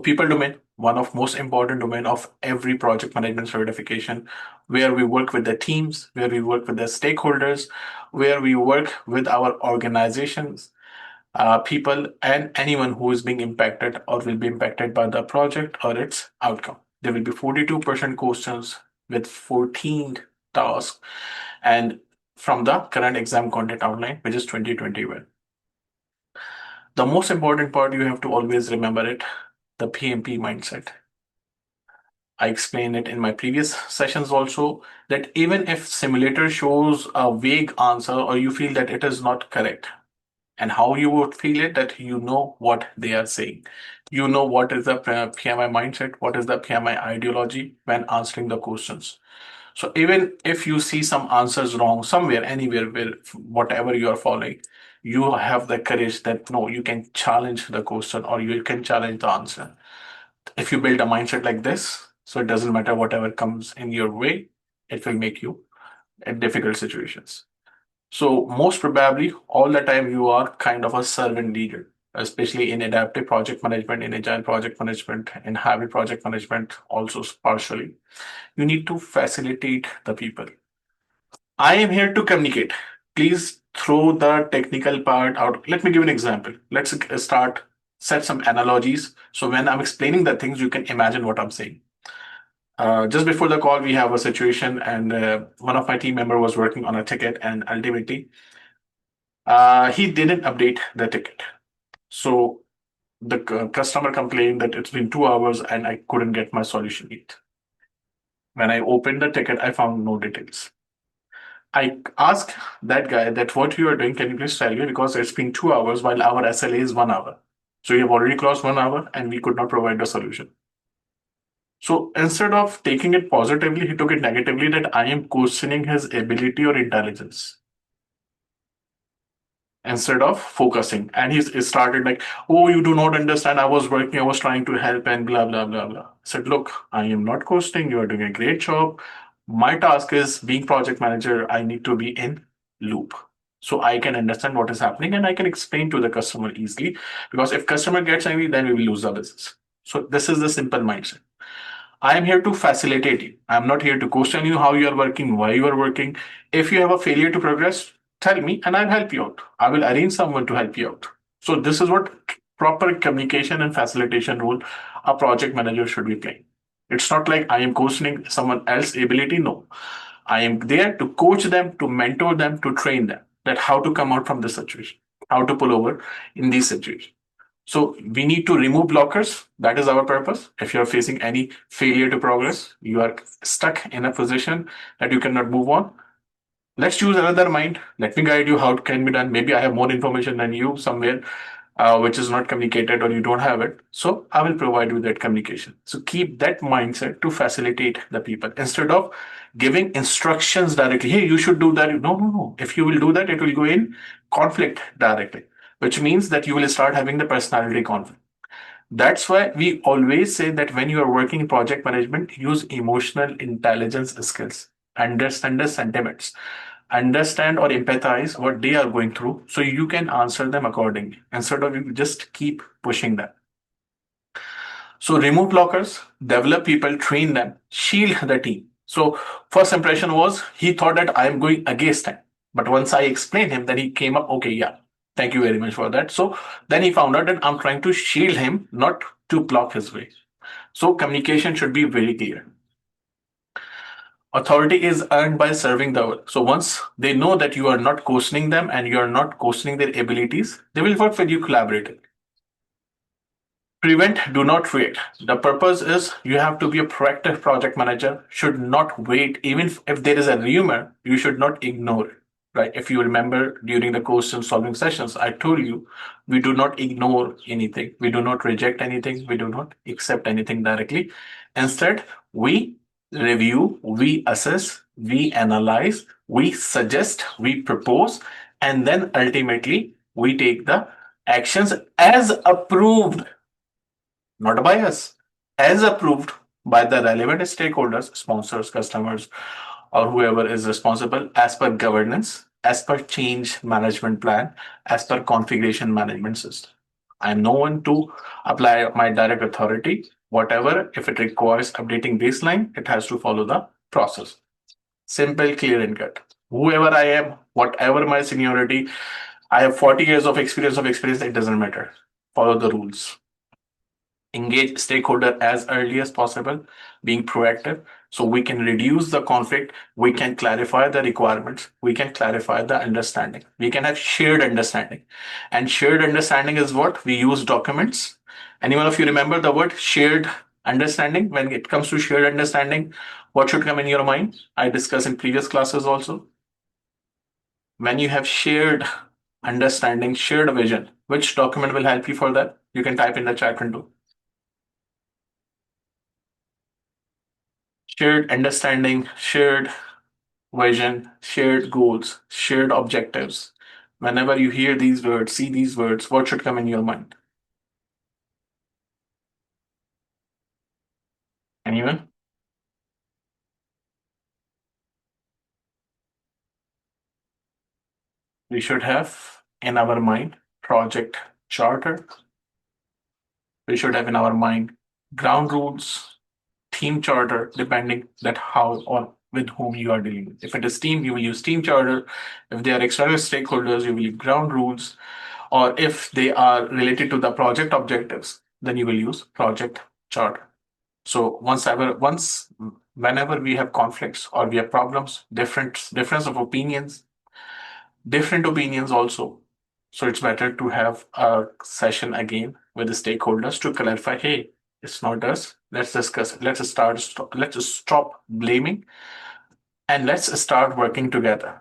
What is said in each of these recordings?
people domain, one of most important domain of every project management certification, where we work with the teams, where we work with the stakeholders, where we work with our organizations, people, and anyone who is being impacted or will be impacted by the project or its outcome. There will be 42% questions with 14 tasks, and from the current exam content outline, which is 2021. The most important part, you have to always remember it, the PMP mindset. I explained it in my previous sessions also, that even if simulator shows a vague answer or you feel that it is not correct, and how you would feel it, that you know what they are saying. You know what is the PMI mindset, what is the PMI ideology when answering the questions. So even if you see some answers wrong somewhere, anywhere, where whatever you are following, you have the courage that no, you can challenge the question or you can challenge the answer. If you build a mindset like this, so it doesn't matter whatever comes in your way, it will make you in difficult situations. So most probably all the time you are kind of a servant leader, especially in adaptive project management, in agile project management, in hybrid project management, also partially. You need to facilitate the people. I am here to communicate. Please throw the technical part out. Let me give an example. Let's start, set some analogies. So when I'm explaining the things, you can imagine what I'm saying. Just before the call, we have a situation, and one of my team member was working on a ticket, and ultimately, he didn't update the ticket. So the customer complained that it's been 2 hours and I couldn't get my solution yet. When I opened the ticket, I found no details. I asked that guy that what you are doing, can you please tell me? Because it's been 2 hours while our SLA is 1 hour. So you have already crossed 1 hour and we could not provide the solution. So instead of taking it positively, he took it negatively, that I am questioning his ability or intelligence instead of focusing. And he started like, oh, you do not understand. I was working, I was trying to help, and blah, blah, blah, blah. I said, look, I am not questioning. You are doing a great job. My task is being project manager. I need to be in loop. So I can understand what is happening and I can explain to the customer easily. Because if customer gets angry, then we will lose the business. So this is the simple mindset. I am here to facilitate you. I'm not here to question you how you are working, why you are working. If you have a failure to progress, tell me and I'll help you out. I will arrange someone to help you out. So this is what proper communication and facilitation role a project manager should be playing. It's not like I am questioning someone else's ability. No, I am there to coach them, to mentor them, to train them that how to come out from this situation, how to pull over in these situations. So we need to remove blockers. That is our purpose. If you're facing any failure to progress, you are stuck in a position that you cannot move on. Let's choose another mind. Let me guide you how it can be done. Maybe I have more information than you somewhere, which is not communicated or you don't have it. So I will provide you that communication. So keep that mindset to facilitate the people instead of giving instructions directly. Hey, you should do that. No, no, no. If you will do that, it will go in conflict directly, which means that you will start having the personality conflict. That's why we always say that when you are working in project management, use emotional intelligence skills, understand the sentiments, understand or empathize what they are going through so you can answer them accordingly instead of you just keep pushing them. So remove blockers, develop people, train them, shield the team. So first impression was he thought that I am going against him. But once I explained him, then he came up, okay, yeah, thank you very much for that. So then he found out that I'm trying to shield him, not to block his way. So communication should be very clear. Authority is earned by serving the world. So once they know that you are not questioning them and you are not questioning their abilities, they will work with you collaboratively. Prevent, do not wait. The purpose is you have to be a proactive project manager, should not wait. Even if there is a rumor, you should not ignore it. Right? If you remember during the question solving sessions, I told you we do not ignore anything. We do not reject anything. We do not accept anything directly. Instead, we review, we assess, we analyze, we suggest, we propose, and then ultimately we take the actions as approved, not by us, as approved by the relevant stakeholders, sponsors, customers, or whoever is responsible as per governance, as per change management plan, as per configuration management system. I'm no one to apply my direct authority. Whatever, if it requires updating baseline, it has to follow the process. Simple, clear, and cut. Whoever I am, whatever my seniority, I have 40 years of experience, it doesn't matter. Follow the rules. Engage stakeholder as early as possible, being proactive, so we can reduce the conflict, we can clarify the requirements, we can clarify the understanding, we can have shared understanding. And shared understanding is what we use documents. Anyone of you remember the word shared understanding? When it comes to shared understanding, what should come in your mind? I discussed in previous classes also. When you have shared understanding, shared vision, which document will help you for that? You can type in the chat window. Shared understanding, shared vision, shared goals, shared objectives. Whenever you hear these words, see these words, what should come in your mind? Anyone? We should have in our mind project charter. We should have in our mind ground rules, team charter, depending that how or with whom you are dealing with. If it is team, you will use team charter. If they are external stakeholders, you will use ground rules. Or if they are related to the project objectives, then you will use project charter. So whenever we have conflicts or we have problems, difference of opinions, different opinions also. So it's better to have a session again with the stakeholders to clarify, hey, it's not us. Let's discuss it. Let's stop blaming and let's start working together.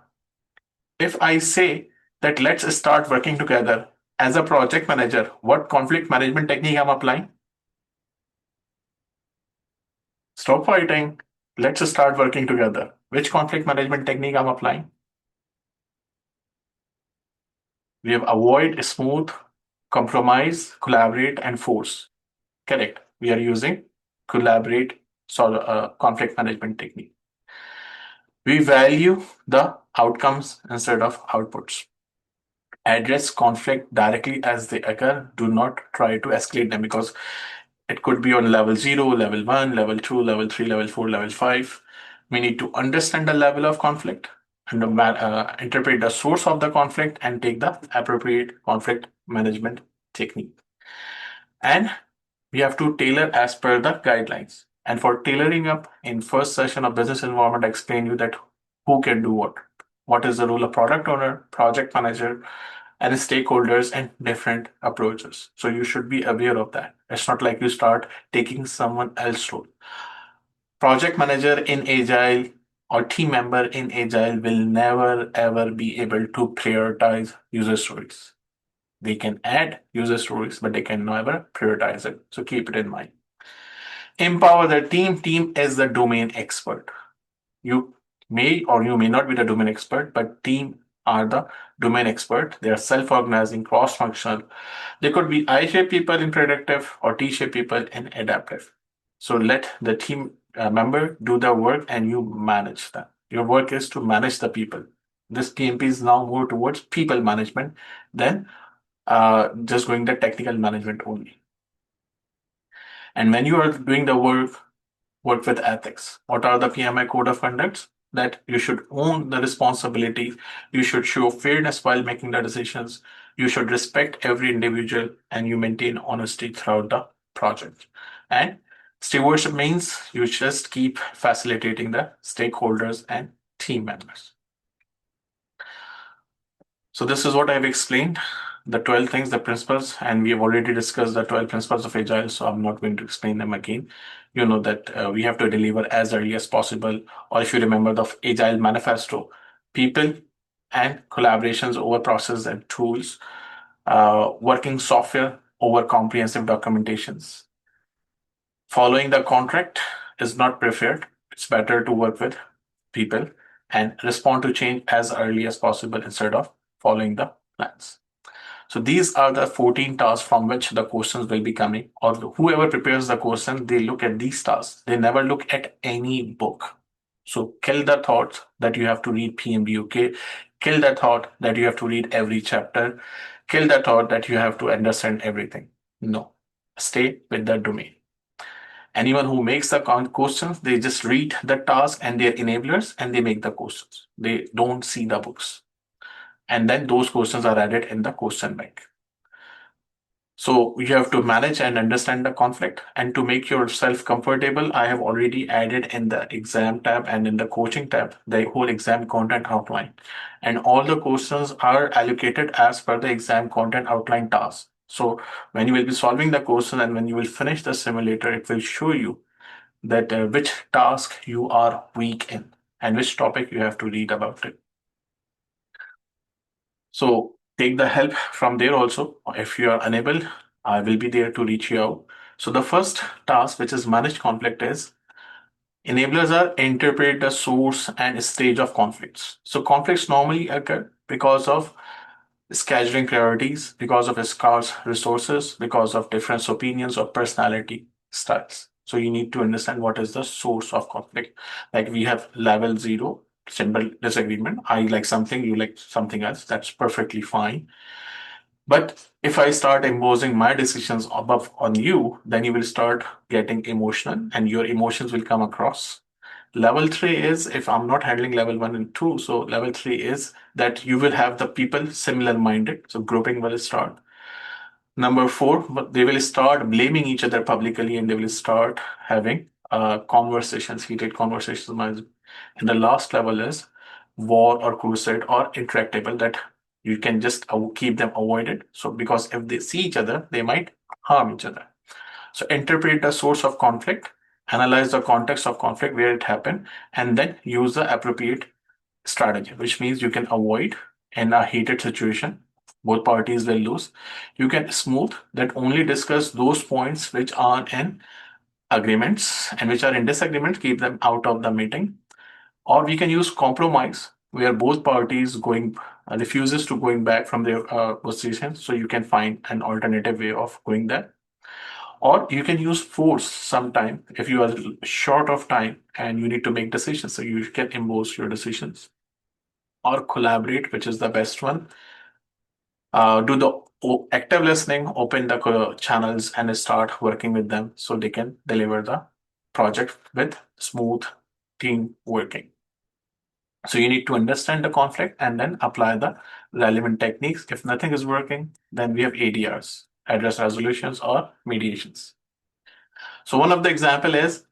If I say that let's start working together as a project manager, what conflict management technique I'm applying? Stop fighting. Let's start working together. Which conflict management technique I'm applying? We have avoid, smooth, compromise, collaborate, and force. Correct. We are using collaborate conflict management technique. We value the outcomes instead of outputs. Address conflict directly as they occur. Do not try to escalate them because it could be on level 0, level 1, level 2, level 3, level 4, level 5. We need to understand the level of conflict and interpret the source of the conflict and take the appropriate conflict management technique. And we have to tailor as per the guidelines. And for tailoring up, in first session of business environment, I explained you that who can do what. What is the role of product owner, project manager, and stakeholders and different approaches. So you should be aware of that. It's not like you start taking someone else's role. Project manager in Agile or team member in Agile will never ever be able to prioritize user stories. They can add user stories, but they can never prioritize it. So keep it in mind. Empower the team. Team is the domain expert. You may or you may not be the domain expert, but team are the domain expert. They are self-organizing, cross-functional. They could be I-shaped people in predictive or T-shaped people in adaptive. So let the team member do the work and you manage them. Your work is to manage the people. This PMP is now more towards people management than just going the technical management only. And when you are doing the work with ethics. What are the PMI code of conducts? That you should own the responsibility. You should show fairness while making the decisions. You should respect every individual and you maintain honesty throughout the project. And stewardship means you just keep facilitating the stakeholders and team members. So this is what I've explained, the 12 things, the principles, and we have already discussed the 12 principles of Agile, so I'm not going to explain them again. You know that we have to deliver as early as possible, or if you remember the Agile Manifesto, people and collaborations over process and tools, working software over comprehensive documentations. Following the contract is not preferred. It's better to work with people and respond to change as early as possible instead of following the plans. So these are the 14 tasks from which the questions will be coming, or whoever prepares the question, they look at these tasks. They never look at any book. So kill the thought that you have to read PMBOK. Kill the thought that you have to read every chapter. Kill the thought that you have to understand everything. No, stay with the domain. Anyone who makes the questions, they just read the task and their enablers and they make the questions. They don't see the books. And then those questions are added in the question bank. So you have to manage and understand the conflict. And to make yourself comfortable, I have already added in the exam tab and in the coaching tab the whole exam content outline. And all the questions are allocated as per the exam content outline task. So when you will be solving the question and when you will finish the simulator, it will show you that which task you are weak in and which topic you have to read about it. So take the help from there also. If you are unable, I will be there to reach you out. So the first task, which is managed conflict, is enablers are interpret the source and stage of conflicts. So conflicts normally occur because of scheduling priorities, because of scarce resources, because of different opinions or personality styles. So you need to understand what is the source of conflict. Like we have level zero, simple disagreement. I like something, you like something else. That's perfectly fine. But if I start imposing my decisions above on you, then you will start getting emotional and your emotions will come across. Level three is if I'm not handling level one and two. So level three is that you will have the people similar minded. So grouping will start. Number four, but they will start blaming each other publicly and they will start having conversations, heated conversations. And the last level is war or crusade or intractable that you can just keep them avoided. So because if they see each other, they might harm each other. So interpret the source of conflict, analyze the context of conflict where it happened, and then use the appropriate strategy, which means you can avoid in a heated situation. Both parties will lose. You can smooth that only discuss those points which are in agreements and which are in disagreement, keep them out of the meeting. Or we can use compromise where both parties going refuses to going back from their position. So you can find an alternative way of going there. Or you can use force sometime if you are short of time and you need to make decisions. So you can impose your decisions or collaborate, which is the best one. Do the active listening, open the channels and start working with them so they can deliver the project with smooth team working. So you need to understand the conflict and then apply the relevant techniques. If nothing is working, then we have ADRs, address resolutions or mediations. So one of the example is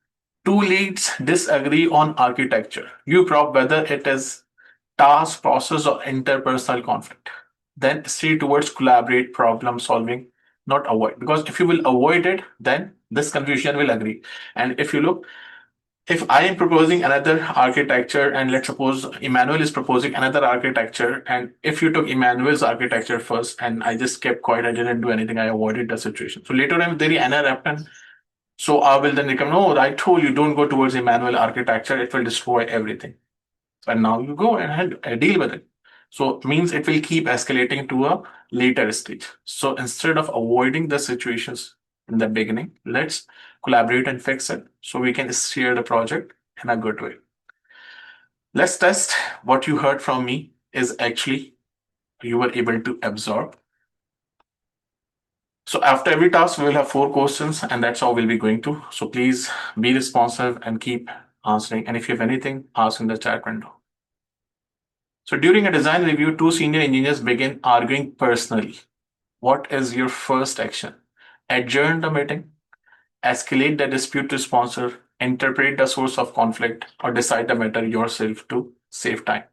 two leads disagree on architecture. You probe whether it is task, process, or interpersonal conflict. Then see towards collaborate problem solving, not avoid. Because if you will avoid it, then this confusion will agree. And if you look, if I am proposing another architecture, and let's suppose Emmanuel is proposing another architecture, and if you took Emmanuel's architecture first, and I just kept quiet, I didn't do anything, I avoided the situation. So later on, if there is another happen, so I will then recommend, no, I told you don't go towards Emmanuel architecture, it will destroy everything. And now you go and deal with it. So it means it will keep escalating to a later stage. So instead of avoiding the situations in the beginning, let's collaborate and fix it so we can steer the project in a good way. Let's test what you heard from me is actually you were able to absorb. So after every task, we will have 4 questions, and that's how we'll be going to. So please be responsive and keep answering. And if you have anything, ask in the chat window. So during a design review, two senior engineers begin arguing personally. What is your first action? Adjourn the meeting, escalate the dispute to sponsor, interpret the source of conflict, or decide the matter yourself to save time.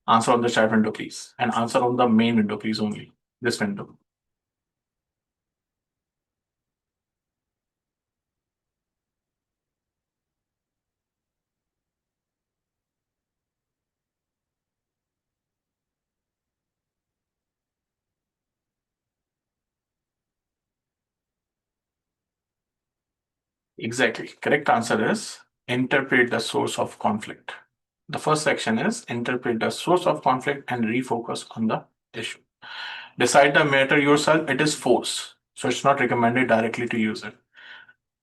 Answer on the chat window, please. And answer on the main window, please, only. This window. Exactly. Correct answer is interpret the source of conflict. The first section is interpret the source of conflict and refocus on the issue. Decide the matter yourself. It is force. So it's not recommended directly to use it.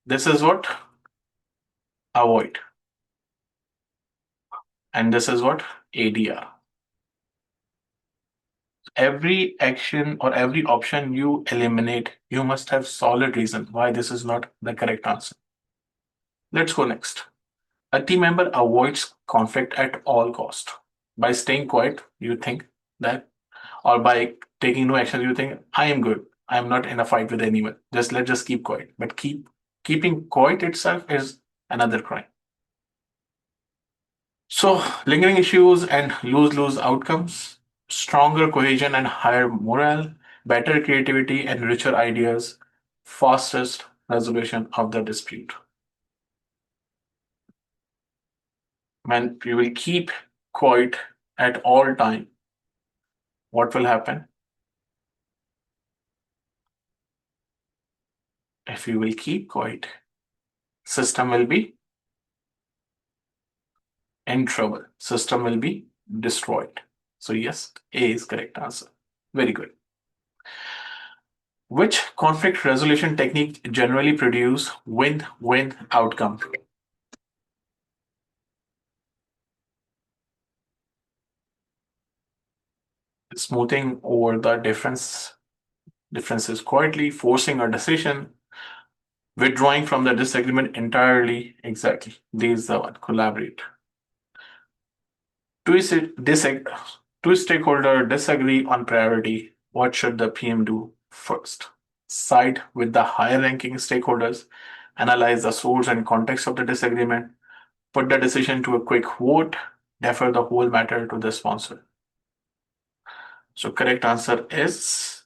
This is what avoid. And this is what ADR. every action or every option you eliminate, you must have solid reason why this is not the correct answer. Let's go next. A team member avoids conflict at all cost. By staying quiet, you think that, or by taking no action, you think, I am good. I am not in a fight with anyone. Let's just keep quiet. But keeping quiet itself is another crime. So lingering issues and lose-lose outcomes, stronger cohesion and higher morale, better creativity and richer ideas, fastest resolution of the dispute. When you will keep quiet at all time, what will happen? If you will keep quiet, system will be in trouble. System will be destroyed. So yes, A is correct answer. Very good. Which conflict resolution technique generally produce win-win outcome? Smoothing over the differences quietly, forcing a decision, withdrawing from the disagreement entirely. Exactly. These are one. Collaborate. Two, two stakeholder disagree on priority. What should the PM do first? Side with the higher ranking stakeholders, analyze the source and context of the disagreement, put the decision to a quick vote, defer the whole matter to the sponsor. So correct answer is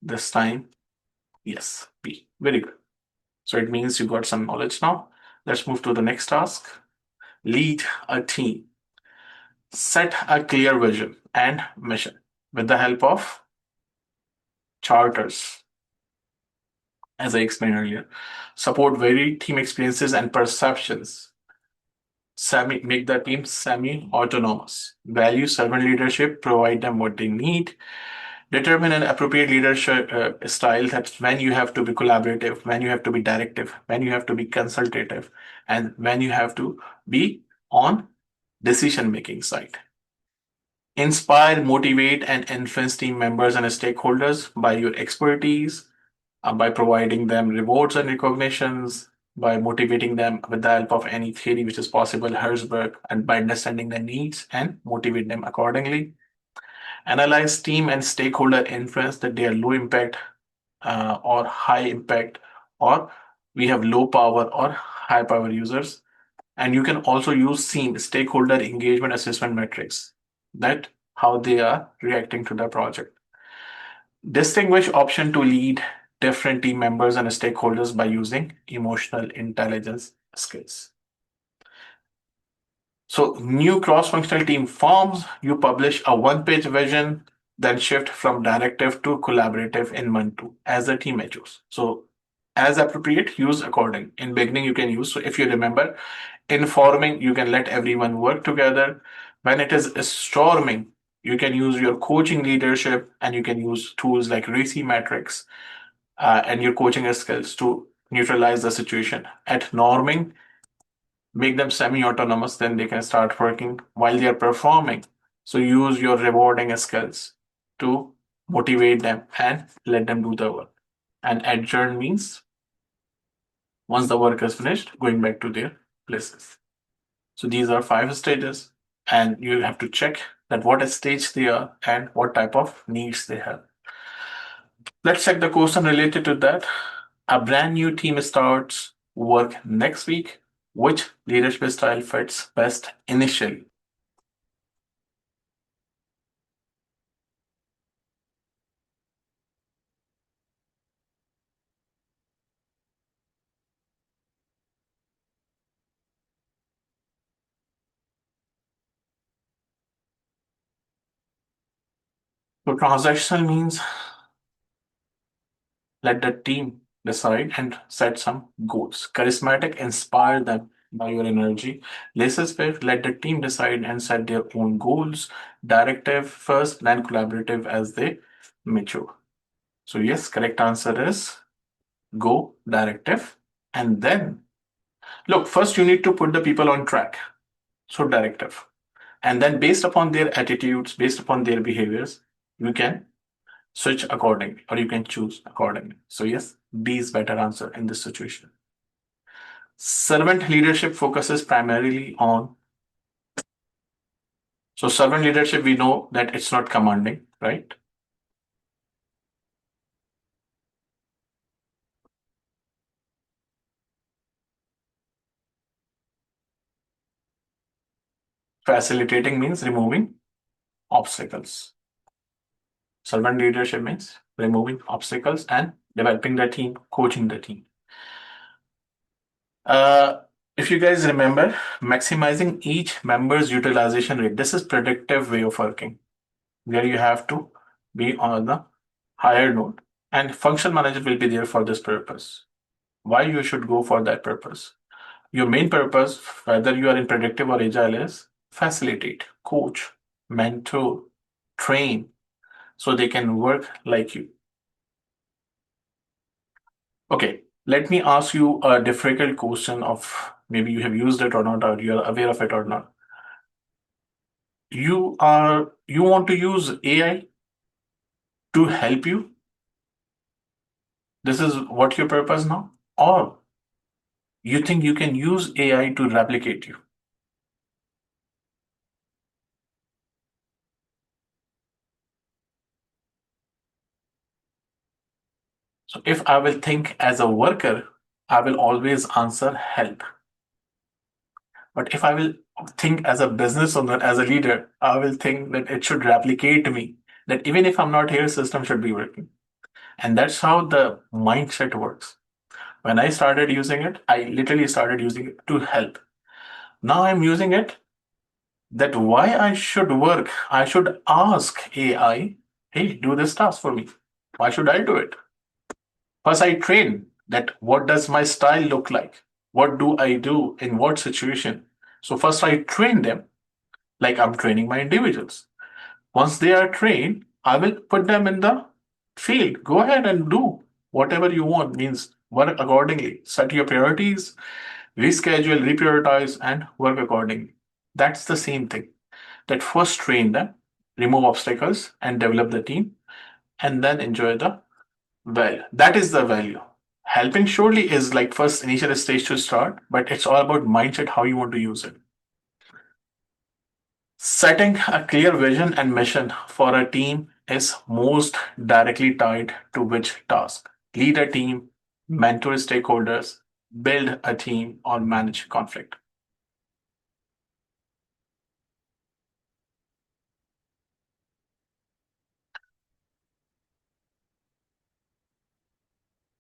this time, yes, B. Very good. So it means you got some knowledge now. Let's move to the next task. Lead a team. Set a clear vision and mission with the help of charters, as I explained earlier. Support varied team experiences and perceptions. Make the team semi-autonomous. Value servant leadership, provide them what they need. Determine an appropriate leadership style, that's when you have to be collaborative, when you have to be directive, when you have to be consultative, and when you have to be on decision-making side. Inspire, motivate, and influence team members and stakeholders by your expertise, by providing them rewards and recognitions, by motivating them with the help of any theory which is possible, Herzberg, and by understanding their needs and motivate them accordingly. Analyze team and stakeholder influence, that they are low impact or high impact, or we have low power or high power users. And you can also use SEAM, stakeholder engagement assessment metrics, that how they are reacting to the project. Distinguish option to lead different team members and stakeholders by using emotional intelligence skills. So new cross-functional team forms, you publish a one-page vision, then shift from directive to collaborative in month two as the team matures. So as appropriate, use according. In beginning, you can use, so if you remember, informing, you can let everyone work together. When it is storming, you can use your coaching leadership and you can use tools like RACI metrics and your coaching skills to neutralize the situation. At norming, make them semi-autonomous, then they can start working while they are performing. So use your rewarding skills to motivate them and let them do the work. And adjourn means once the work is finished, going back to their places. So these are 5 stages, and you have to check that what stage they are and what type of needs they have. Let's check the question related to that. A brand new team starts work next week. Which leadership style fits best initially? So transactional means let the team decide and set some goals. Charismatic, inspire them by your energy. Laissez-faire, let the team decide and set their own goals. Directive first, then collaborative as they mature. So yes, correct answer is go directive. And then, look, first you need to put the people on track. So directive. And then based upon their attitudes, based upon their behaviors, you can switch accordingly or you can choose accordingly. So yes, D is better answer in this situation. Servant leadership focuses primarily on, so servant leadership, we know that it's not commanding, right? Facilitating means removing obstacles. Servant leadership means removing obstacles and developing the team, coaching the team. Uh, if you guys remember, maximizing each member's utilization rate. This is predictive way of working, where you have to be on the higher node, and function manager will be there for this purpose. Why you should go for that purpose? Your main purpose, whether you are in predictive or agile, is facilitate, coach, mentor, train, so they can work like you. Okay, let me ask you a difficult question of maybe you have used it or not, or you are aware of it or not. You want to use AI to help you? This is what your purpose now? Or you think you can use AI to replicate you? So if I will think as a worker, I will always answer help. But if I will think as a business owner, as a leader, I will think that it should replicate me. That even if I'm not here, system should be working. And that's how the mindset works. When I started using it, I literally started using it to help. Now I'm using it that why I should work. I should ask AI, hey, do this task for me. Why should I do it? First, I train that what does my style look like? What do I do in what situation? So first I train them like I'm training my individuals. Once they are trained, I will put them in the field. Go ahead and do whatever you want, means work accordingly. Set your priorities, reschedule, reprioritize, and work accordingly. That's the same thing. That first train them, remove obstacles, and develop the team, and then enjoy the value. That is the value. Helping surely is like first initial stage to start, but it's all about mindset, how you want to use it. Setting a clear vision and mission for a team is most directly tied to which task. Lead a team, mentor stakeholders, build a team, or manage conflict.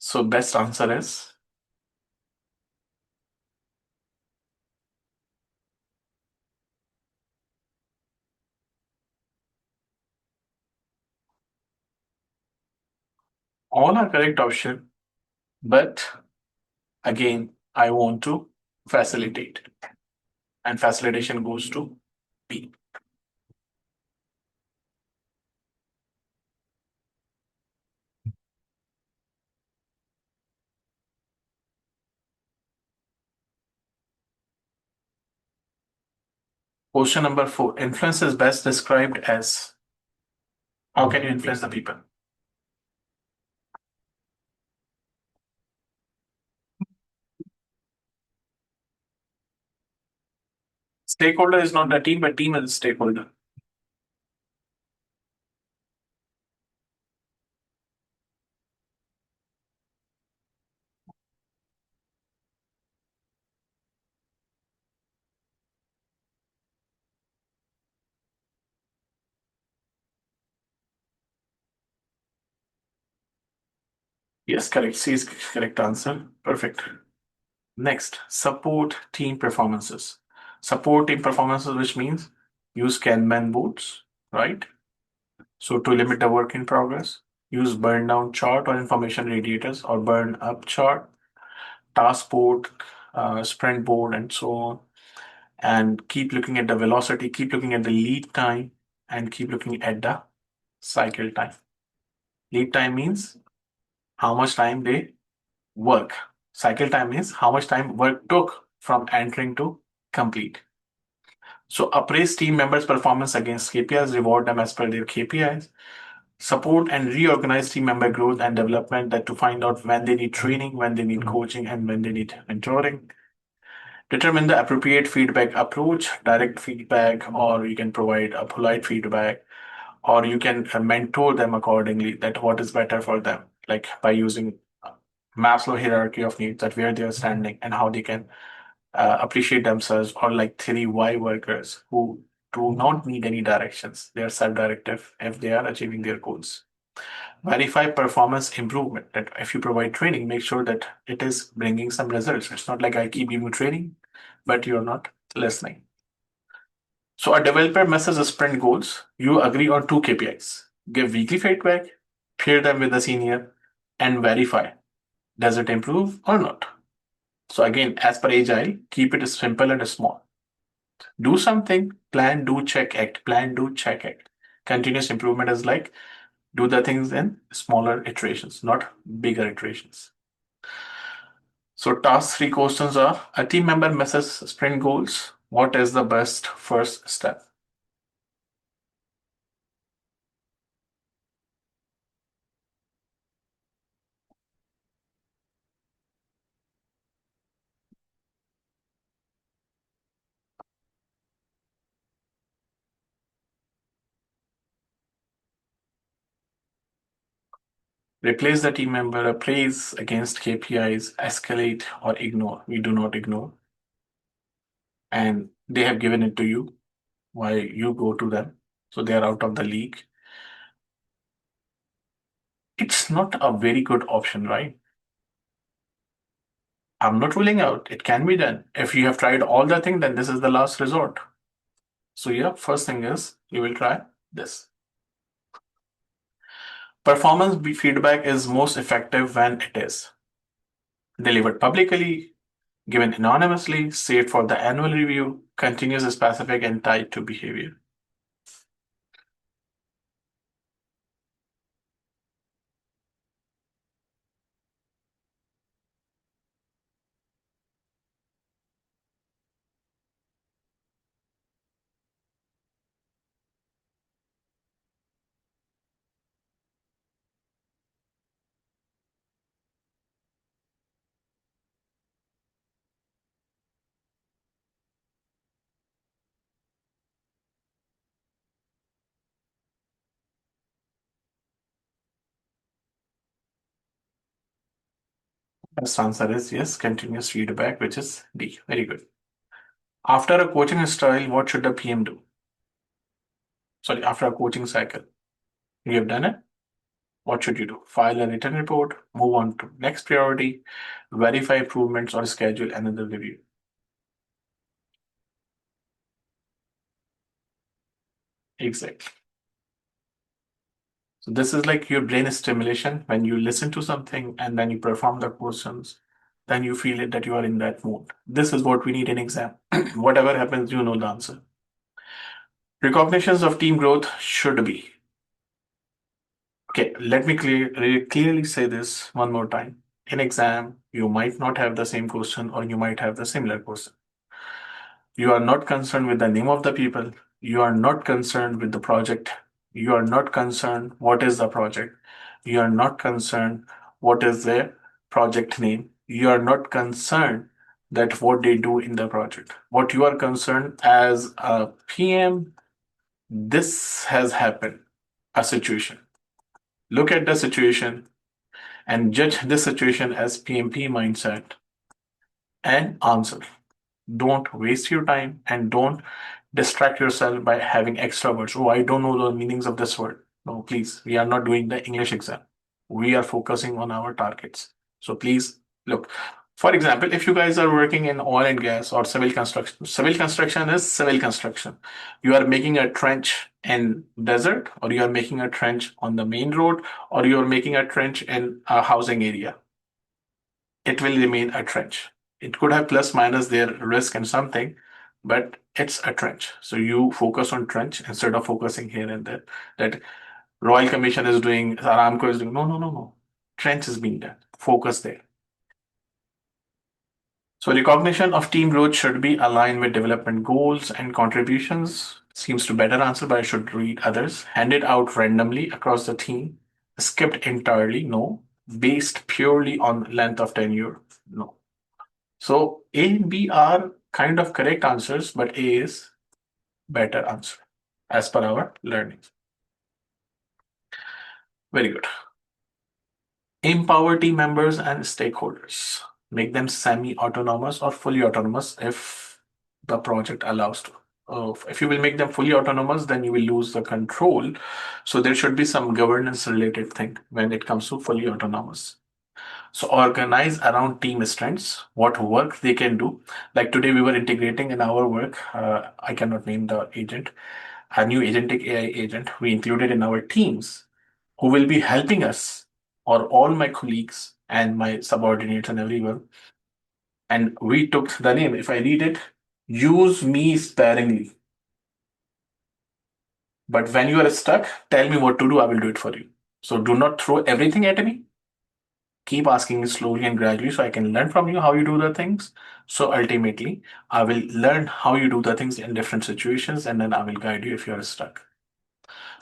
So, best answer is all are correct option, but again, I want to facilitate, and facilitation goes to B. Question number 4. Influence is best described as, how can you influence the people? Stakeholder is not a team, but team is a stakeholder. Yes, correct. C is correct answer. Perfect. Next, support team performances. Support team performances, which means use Kanban boards, right? So to limit the work in progress, use burn down chart or information radiators or burn up chart, task board, sprint board, and so on. And keep looking at the velocity, keep looking at the lead time, and keep looking at the cycle time. Lead time means how much time they work. Cycle time is how much time work took from entering to complete. So appraise team members' performance against KPIs, reward them as per their KPIs. Support and reorganize team member growth and development, that to find out when they need training, when they need coaching, and when they need mentoring. Determine the appropriate feedback approach, direct feedback, or you can provide a polite feedback, or you can mentor them accordingly, that what is better for them, like by using Maslow hierarchy of needs, that where they are standing and how they can appreciate themselves, or like three Y workers who do not need any directions. They are self-directive if they are achieving their goals. Verify performance improvement. That if you provide training, make sure that it is bringing some results. It's not like I keep giving you training, but you're not listening. So a developer messes a sprint goals. You agree on two KPIs. Give weekly feedback, pair them with a senior, and verify. Does it improve or not? So again, as per Agile, keep it simple and small. Do something, plan, do, check, act. Plan, do, check, act. Continuous improvement is like do the things in smaller iterations, not bigger iterations. So task three questions are: a team member misses sprint goals. What is the best first step? Replace the team member, appraise against KPIs, escalate or ignore. We do not ignore. And they have given it to you. Why you go to them? So they are out of the league. It's not a very good option, right? I'm not ruling out. It can be done. If you have tried all the things, then this is the last resort. So yeah, first thing is you will try this. Performance feedback is most effective when it is delivered publicly, given anonymously, saved for the annual review, continuous, specific, and tied to behavior. Best answer is yes, continuous feedback, which is D. Very good. After a coaching style, what should the PM do? Sorry, after a coaching cycle, you have done it. What should you do? File a written report, move on to next priority, verify improvements, or schedule another review. Exactly. So this is like your brain stimulation. When you listen to something and then you perform the questions, then you feel it that you are in that mood. This is what we need in exam. Whatever happens, you know the answer. Recognitions of team growth should be. Okay, let me clearly say this one more time. In exam, you might not have the same question or you might have the similar question. You are not concerned with the name of the people. You are not concerned with the project. You are not concerned what is the project. You are not concerned what is the project name. You are not concerned that what they do in the project. What you are concerned as a PM, this has happened, a situation. Look at the situation and judge this situation as PMP mindset and answer. Don't waste your time and don't distract yourself by having extra words. Oh, I don't know the meanings of this word. No, please, we are not doing the English exam. We are focusing on our targets. So please look. For example, if you guys are working in oil and gas or civil construction is civil construction. You are making a trench in desert, or you are making a trench on the main road, or you are making a trench in a housing area. It will remain a trench. It could have plus minus their risk and something, but it's a trench. So you focus on trench instead of focusing here and there. That Royal Commission is doing, Aramco is doing. No, no, no, no. Trench is being done. Focus there. So recognition of team growth should be aligned with development goals and contributions. Seems to better answer, but I should read others. Handed out randomly across the team. Skipped entirely, no. Based purely on length of tenure, no. So A and B are kind of correct answers, but A is better answer as per our learning. Very good. Empower team members and stakeholders. Make them semi-autonomous or fully autonomous if the project allows to. If you will make them fully autonomous, then you will lose the control. So there should be some governance related thing when it comes to fully autonomous. So organize around team strengths, what work they can do. Like today, we were integrating in our work. I cannot name the agent, a new agentic AI agent we included in our teams who will be helping us or all my colleagues and my subordinates and everyone. And we took the name. If I read it, use me sparingly. But when you are stuck, tell me what to do. I will do it for you. So do not throw everything at me. Keep asking slowly and gradually so I can learn from you how you do the things. So ultimately, I will learn how you do the things in different situations and then I will guide you if you are stuck.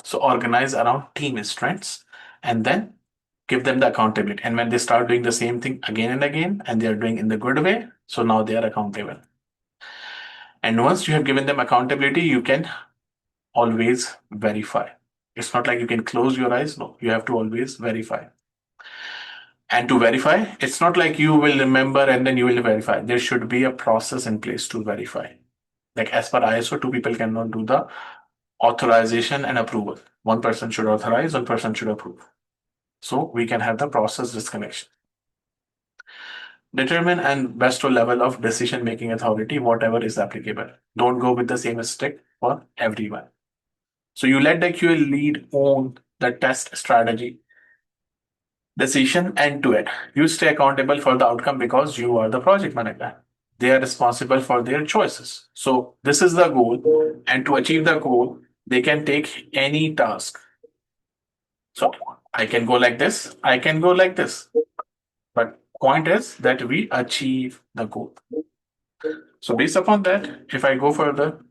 So organize around team strengths and then give them the accountability. And when they start doing the same thing again and again and they are doing in the good way, so now they are accountable. And once you have given them accountability, you can always verify. It's not like you can close your eyes. No, you have to always verify. And to verify, it's not like you will remember and then you will verify. There should be a process in place to verify. Like as per ISO, two people cannot do the authorization and approval. One person should authorize, one person should approve. So we can have the process disconnection. Determine and best level of decision making authority, whatever is applicable. Don't go with the same stick for everyone. So you let the QA lead on the test strategy decision end to end. You stay accountable for the outcome because you are the project manager. They are responsible for their choices. So this is the goal. And to achieve the goal, they can take any task. So I can go like this, I can go like this. But point is that we achieve the goal. So based upon that, if I go further,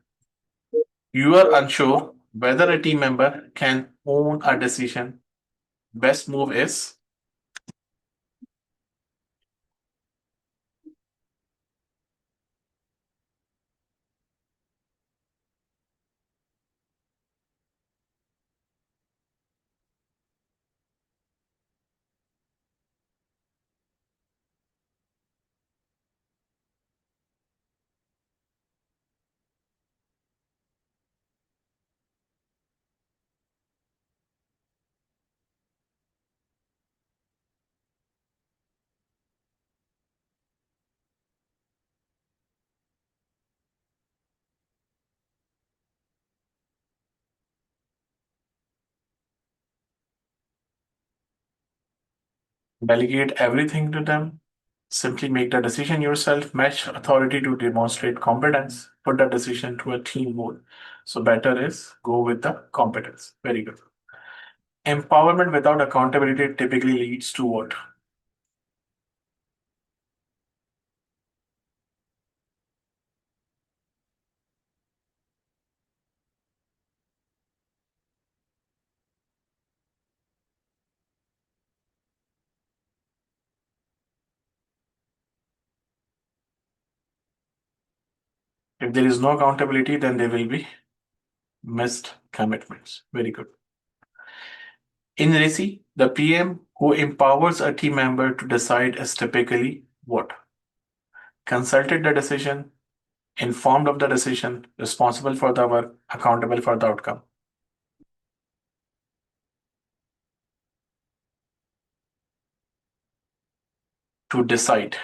you are unsure whether a team member can own a decision. Best move is delegate everything to them. Simply make the decision yourself, match authority to demonstrate competence, put the decision to a team goal. So better is go with the competence. Very good. Empowerment without accountability typically leads to what? If there is no accountability, then there will be missed commitments. Very good. In RACI, the PM who empowers a team member to decide is typically what? Consulted the decision, informed of the decision, responsible for the work, accountable for the outcome. To decide.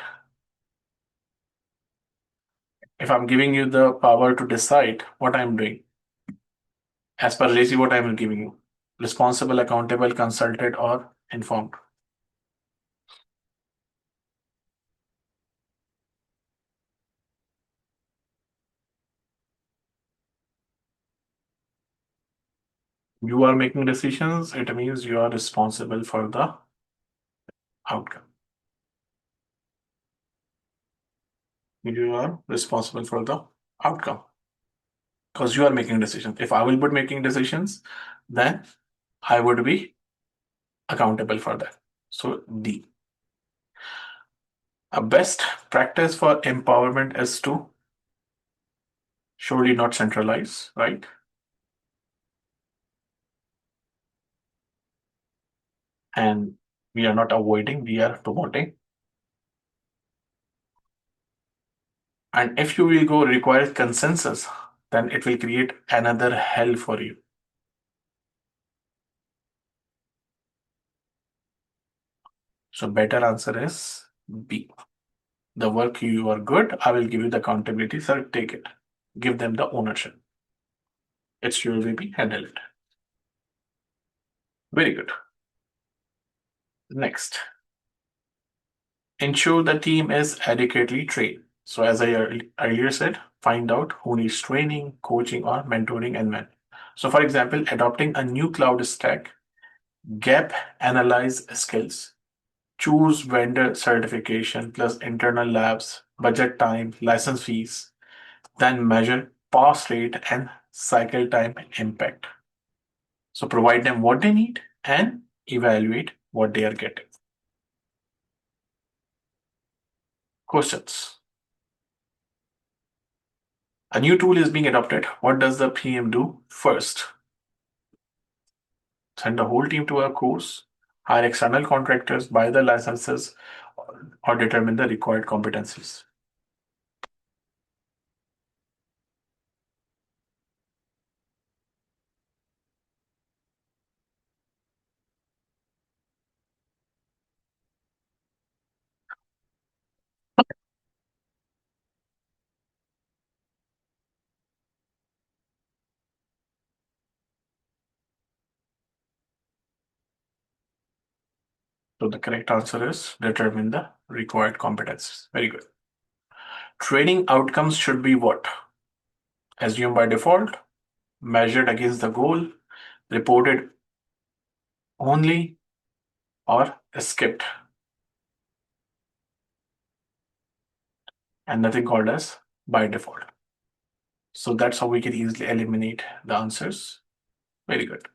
If I'm giving you the power to decide what I'm doing, as per RACI, what I'm giving you, responsible, accountable, consulted, or informed. You are making decisions, it means you are responsible for the outcome. You are responsible for the outcome. because you are making decisions. If I will be making decisions, then I would be accountable for that. So D. A best practice for empowerment is to surely not centralize, right? And we are not avoiding, we are promoting. And if you will go require consensus, then it will create another hell for you. So better answer is B. The work you are good, I will give you the accountability. Sir, take it. Give them the ownership. It's your baby, handle it. Very good. Next, ensure the team is adequately trained. So as I earlier said, find out who needs training, coaching, or mentoring and when. So for example, adopting a new cloud stack, gap analyze skills, choose vendor certification plus internal labs, budget time, license fees, then measure pass rate and cycle time impact. So provide them what they need and evaluate what they are getting. Questions. A new tool is being adopted. What does the PM do first? Send the whole team to a course, hire external contractors, buy the licenses, or determine the required competencies. So the correct answer is determine the required competencies. Very good. Training outcomes should be what? Assumed by default, measured against the goal, reported only, or skipped, and nothing called as by default. So that's how we can easily eliminate the answers. Very good.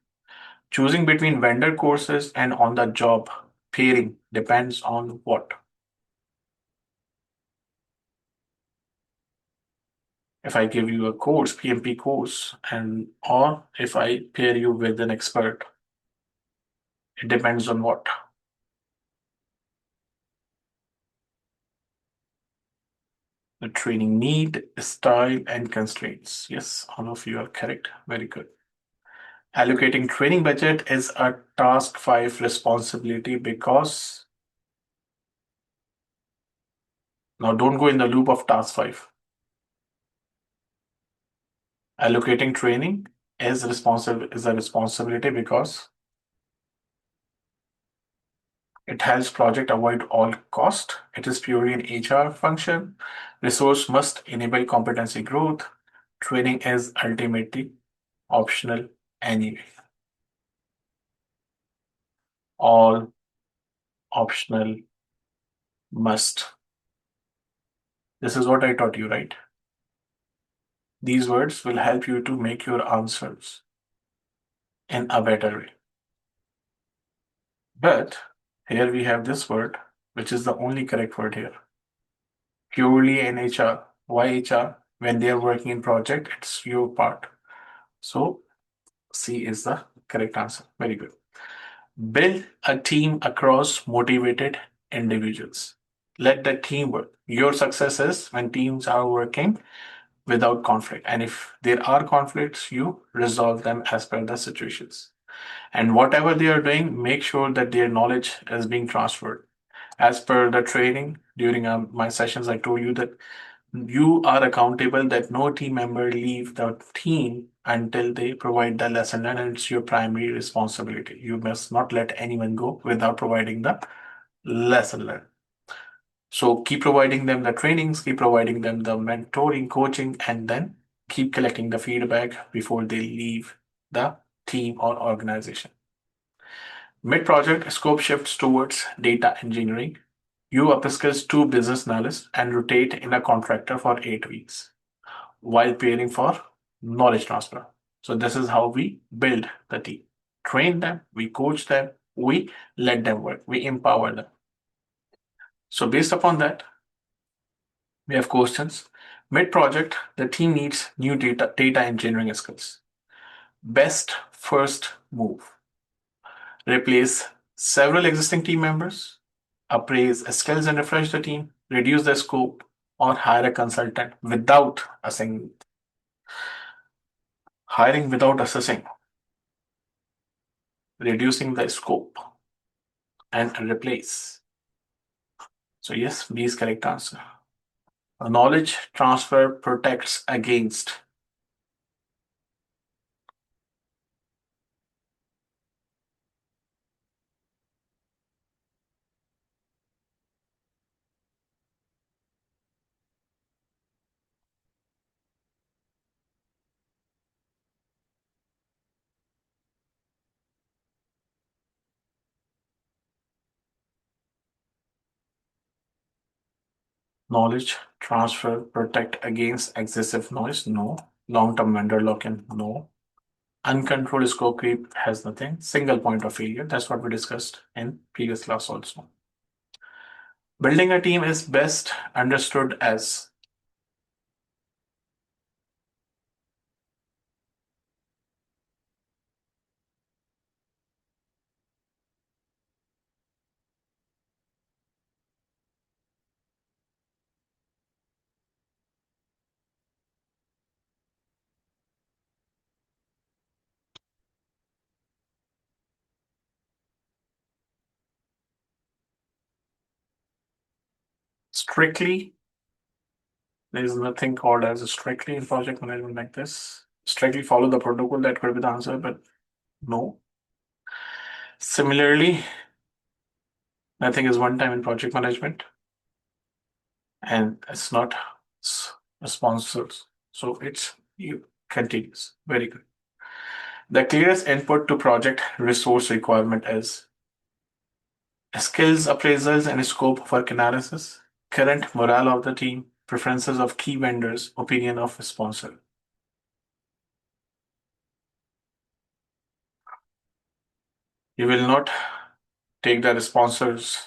Choosing between vendor courses and on the job pairing depends on what? If I give you a course, PMP course, and or if I pair you with an expert, it depends on what? The training need, style, and constraints. Yes, all of you are correct. Very good. Allocating training budget is a task 5 responsibility because now don't go in the loop of task 5. Allocating training is a responsibility because it helps project avoid all cost. It is purely an HR function. Resource must enable competency growth. Training is ultimately optional anyway. All optional must. This is what I taught you, right? These words will help you to make your answers in a better way. But here we have this word, which is the only correct word here. Purely in HR. Why HR? When they are working in project, it's your part. So C is the correct answer. Very good. Build a team across motivated individuals. Let the team work. Your success is when teams are working without conflict. And if there are conflicts, you resolve them as per the situations. And whatever they are doing, make sure that their knowledge is being transferred. As per the training during my sessions, I told you that you are accountable that no team member leave the team until they provide the lesson and it's your primary responsibility. You must not let anyone go without providing the lesson learned. So keep providing them the trainings, keep providing them the mentoring, coaching, and then keep collecting the feedback before they leave the team or organization. Mid-project, scope shifts towards data engineering. You upskills 2 business analysts and rotate in a contractor for 8 weeks while pairing for knowledge transfer. So this is how we build the team. Train them, we coach them, we let them work, we empower them. So based upon that, we have questions. Mid-project, the team needs new data engineering skills. Best first move. Replace several existing team members, appraise skills and refresh the team, reduce the scope, or hire a consultant without assessing, hiring without assessing, reducing the scope, and replace. So yes, B is correct answer. A knowledge transfer protects against knowledge transfer protect against excessive noise. No. Long-term vendor lock-in. No. Uncontrolled scope creep has nothing. Single point of failure. That's what we discussed in previous class also. Building a team is best understood as strictly. There is nothing called as a strictly in project management like this. Strictly follow the protocol, that could be the answer, but no. Similarly, nothing is one time in project management, and it's not responsible. So it's you continues. Very good. The clearest input to project resource requirement is skills appraisals and scope of work analysis, current morale of the team, preferences of key vendors, opinion of sponsor. You will not take the sponsors,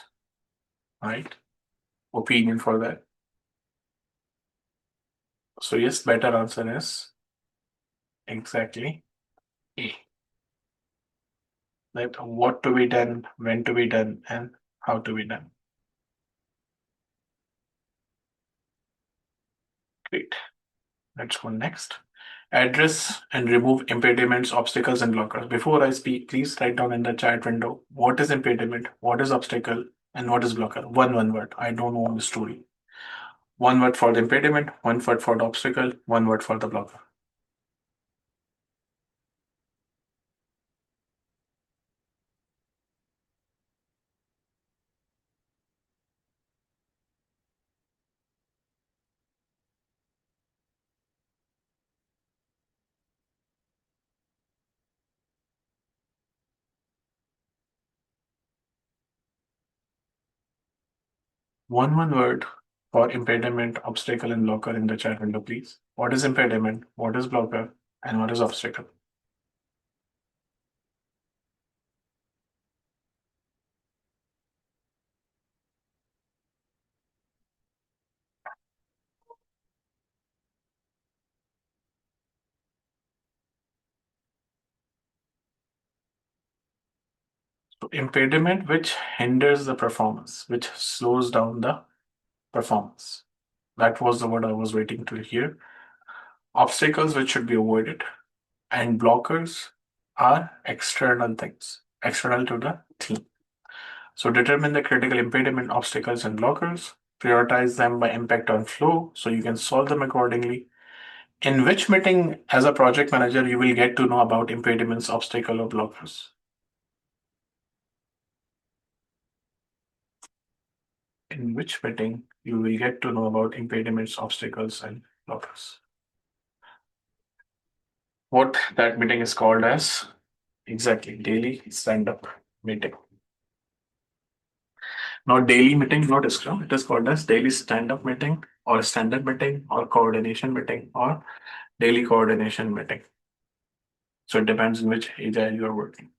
right? Opinion for that. So yes, better answer is exactly A. That what to be done, when to be done, and how to be done. Great. Let's go next. Address and remove impediments, obstacles, and blockers. Before I speak, please write down in the chat window what is impediment, what is obstacle, and what is blocker. One word. I don't know the story. One word for the impediment, one word for the obstacle, one word for the blocker. One word for impediment, obstacle, and blocker in the chat window, please. What is impediment? What is blocker? And what is obstacle? So impediment which hinders the performance, which slows down the performance. That was the word I was waiting to hear. Obstacles which should be avoided, and blockers are external things, external to the team. So determine the critical impediment, obstacles, and blockers. Prioritize them by impact on flow so you can solve them accordingly. In which meeting, as a project manager, you will get to know about impediments, obstacle, or blockers? In which meeting you will get to know about impediments, obstacles, and blockers? What that meeting is called as? Exactly, daily stand-up meeting. Not daily meeting, not Scrum. It is called as daily stand-up meeting or standard meeting or coordination meeting or daily coordination meeting. So it depends on which agile you are working.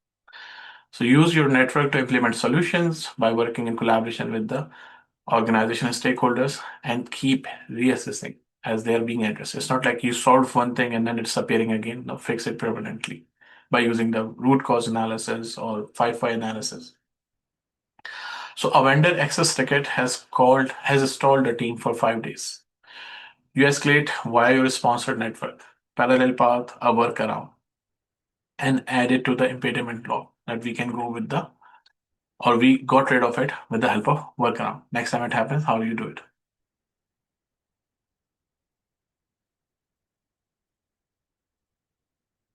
So use your network to implement solutions by working in collaboration with the organization and stakeholders and keep reassessing as they are being addressed. It's not like you solve one thing and then it's appearing again. No, fix it permanently by using the root cause analysis or 5 analysis. So a vendor access ticket has stalled a team for 5 days. You escalate via your sponsored network, parallel path, a workaround, and add it to the impediment log that we can go with the or we got rid of it with the help of workaround. Next time it happens, how you do it.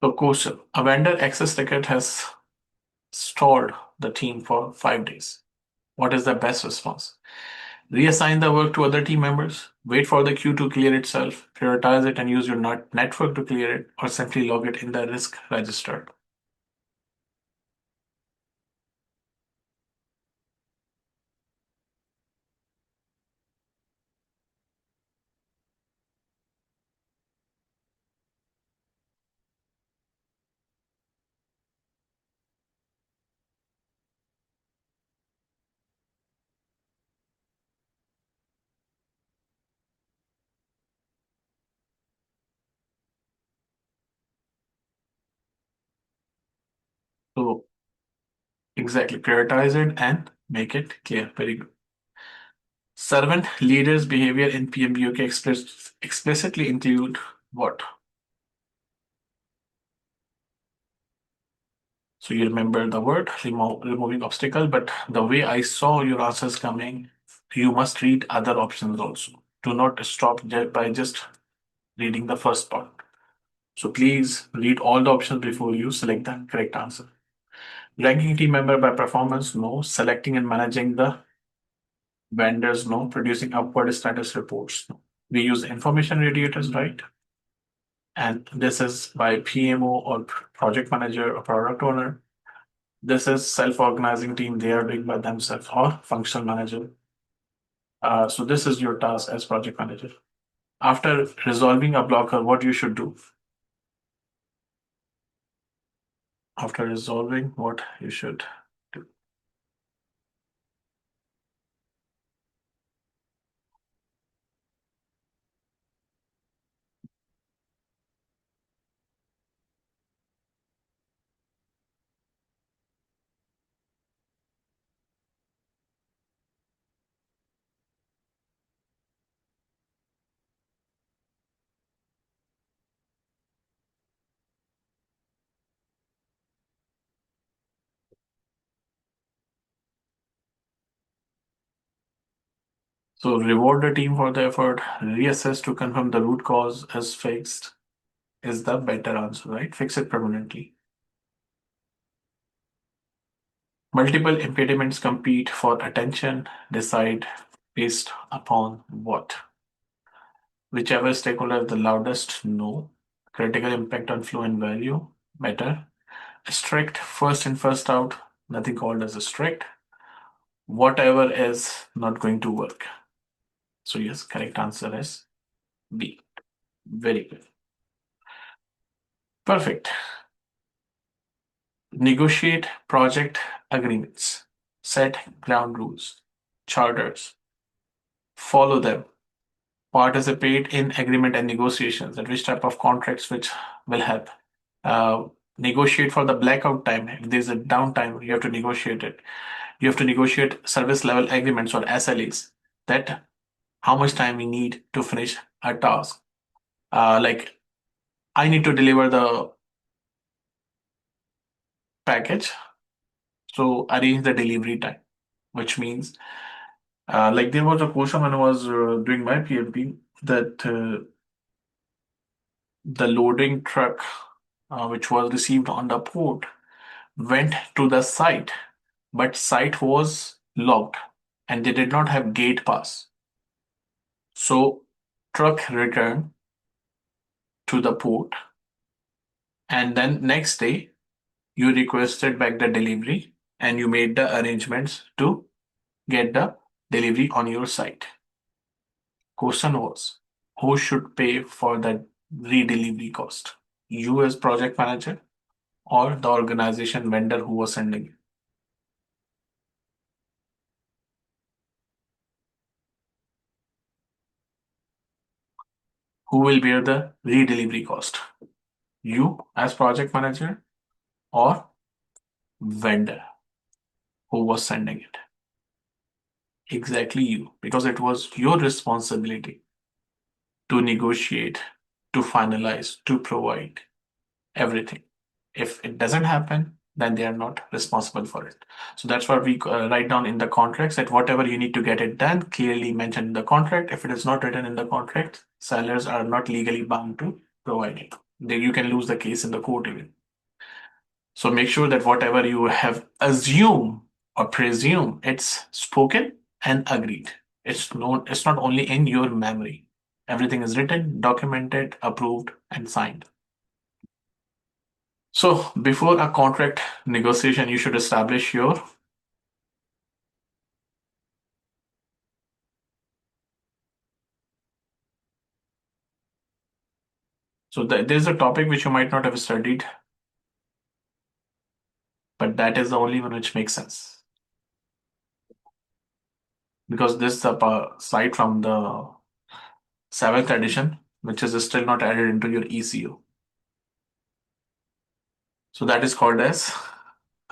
So question, a vendor access ticket has stalled the team for 5 days. What is the best response? Reassign the work to other team members, wait for the queue to clear itself, prioritize it and use your network to clear it, or simply log it in the risk register. So exactly, prioritize it and make it clear. Very good. Servant leaders' behavior in PMBOK explicitly include what? So you remember the word removing obstacle, but the way I saw your answers coming, you must read other options also. Do not stop by just reading the first part. So please read all the options before you select the correct answer. Ranking team member by performance, no. Selecting and managing the vendors, no. Producing upward status reports, no. We use information radiators, right? And this is by PMO or project manager or product owner. This is self-organizing team. They are doing by themselves or functional manager. So this is your task as project manager. After resolving a blocker, what you should do? After resolving, what you should do? So reward the team for the effort, reassess to confirm the root cause is fixed is the better answer, right? Fix it permanently. Multiple impediments compete for attention, decide based upon what? Whichever stakeholder is the loudest, no. Critical impact on flow and value, better. Strict first in, first out, nothing called as a strict. Whatever is not going to work. So yes, correct answer is B. Very good. Perfect. Negotiate project agreements. Set ground rules, charters. Follow them. Participate in agreement and negotiations. At which type of contracts which will help. Uh, Negotiate for the blackout time. If there's a downtime, you have to negotiate it. You have to negotiate service level agreements or SLAs. That how much time we need to finish a task. Like I need to deliver the package, so arrange the delivery time, which means like there was a question when I was doing my PMP that the loading truck which was received on the port went to the site, but site was locked and they did not have gate pass. So truck returned to the port and then next day you requested back the delivery and you made the arrangements to get the delivery on your site. Question was, who should pay for the redelivery cost? You as project manager or the organization vendor who was sending it? Who will bear the redelivery cost? You as project manager or vendor who was sending it? Exactly you, because it was your responsibility to negotiate, to finalize, to provide everything. If it doesn't happen, then they are not responsible for it. So that's what we write down in the contracts, that whatever you need to get it done, clearly mentioned in the contract. If it is not written in the contract, sellers are not legally bound to provide it. Then you can lose the case in the court even. So make sure that whatever you have assumed or presume, it's spoken and agreed. It's not only in your memory. Everything is written, documented, approved, and signed. So before a contract negotiation, you should establish your. So there's a topic which you might not have studied, but that is the only one which makes sense, because this is a slide from the seventh edition, which is still not added into your ECU. So that is called as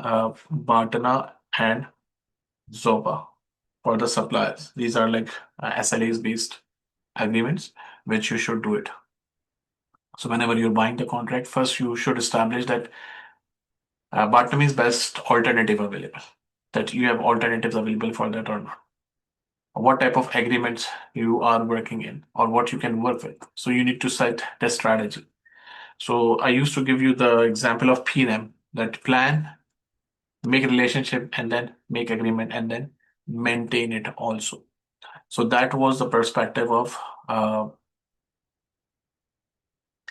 Bartana and Zopa for the suppliers. These are like SLAs based agreements, which you should do it. So whenever you're buying the contract, first you should establish that Bartana means best alternative available, that you have alternatives available for that or not. What type of agreements you are working in or what you can work with. So you need to set the strategy. So I used to give you the example of PNM, that plan, make a relationship, and then make agreement, and then maintain it also. So that was the perspective of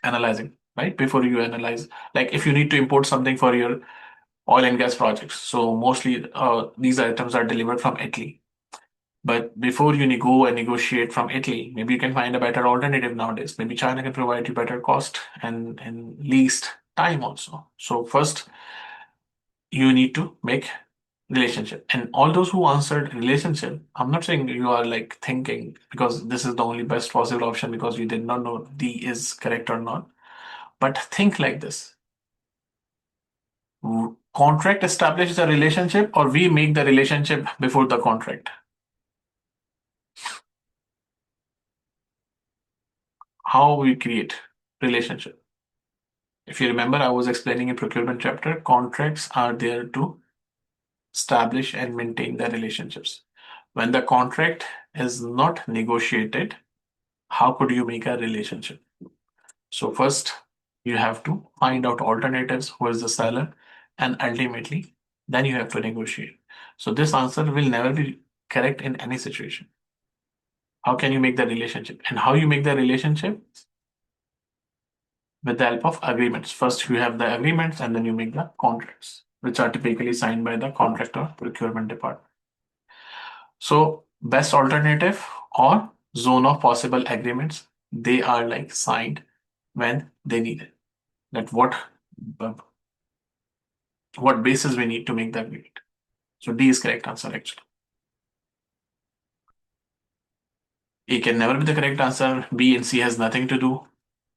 analyzing, right? Before you analyze, like if you need to import something for your oil and gas projects, so mostly these items are delivered from Italy. But before you go and negotiate from Italy, maybe you can find a better alternative nowadays. Maybe China can provide you better cost and least time also. So first, you need to make relationship. And all those who answered relationship, I'm not saying you are like thinking because this is the only best possible option because you did not know D is correct or not. But think like this. Contract establishes the relationship or we make the relationship before the contract. How we create relationship. If you remember, I was explaining in procurement chapter, contracts are there to establish and maintain the relationships. When the contract is not negotiated, how could you make a relationship? So first, you have to find out alternatives, who is the seller, and ultimately, then you have to negotiate. So this answer will never be correct in any situation. How can you make the relationship? And how you make the relationship? With the help of agreements. First, you have the agreements and then you make the contracts, which are typically signed by the contractor procurement department. So, best alternative or zone of possible agreements, they are like signed when they need it. That what basis we need to make the agreement. So D is correct answer actually. A can never be the correct answer. B and C has nothing to do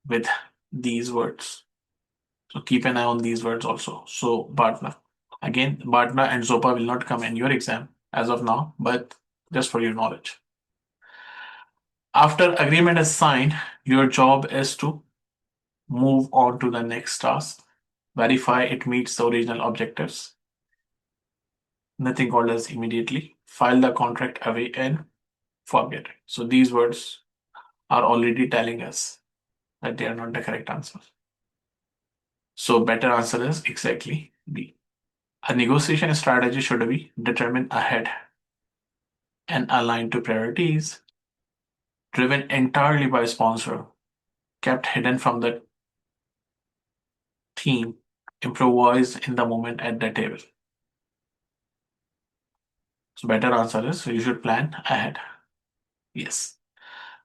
with these words. So keep an eye on these words also. So Bartna. Again, Bartna and Zopa will not come in your exam as of now, but just for your knowledge. After agreement is signed, your job is to move on to the next task, verify it meets the original objectives. Nothing called as immediately. File the contract away and forget it. So these words are already telling us that they are not the correct answers. So better answer is exactly B. A negotiation strategy should be determined ahead and aligned to priorities, driven entirely by sponsor, kept hidden from the team, improvised in the moment at the table. So better answer is you should plan ahead. Yes.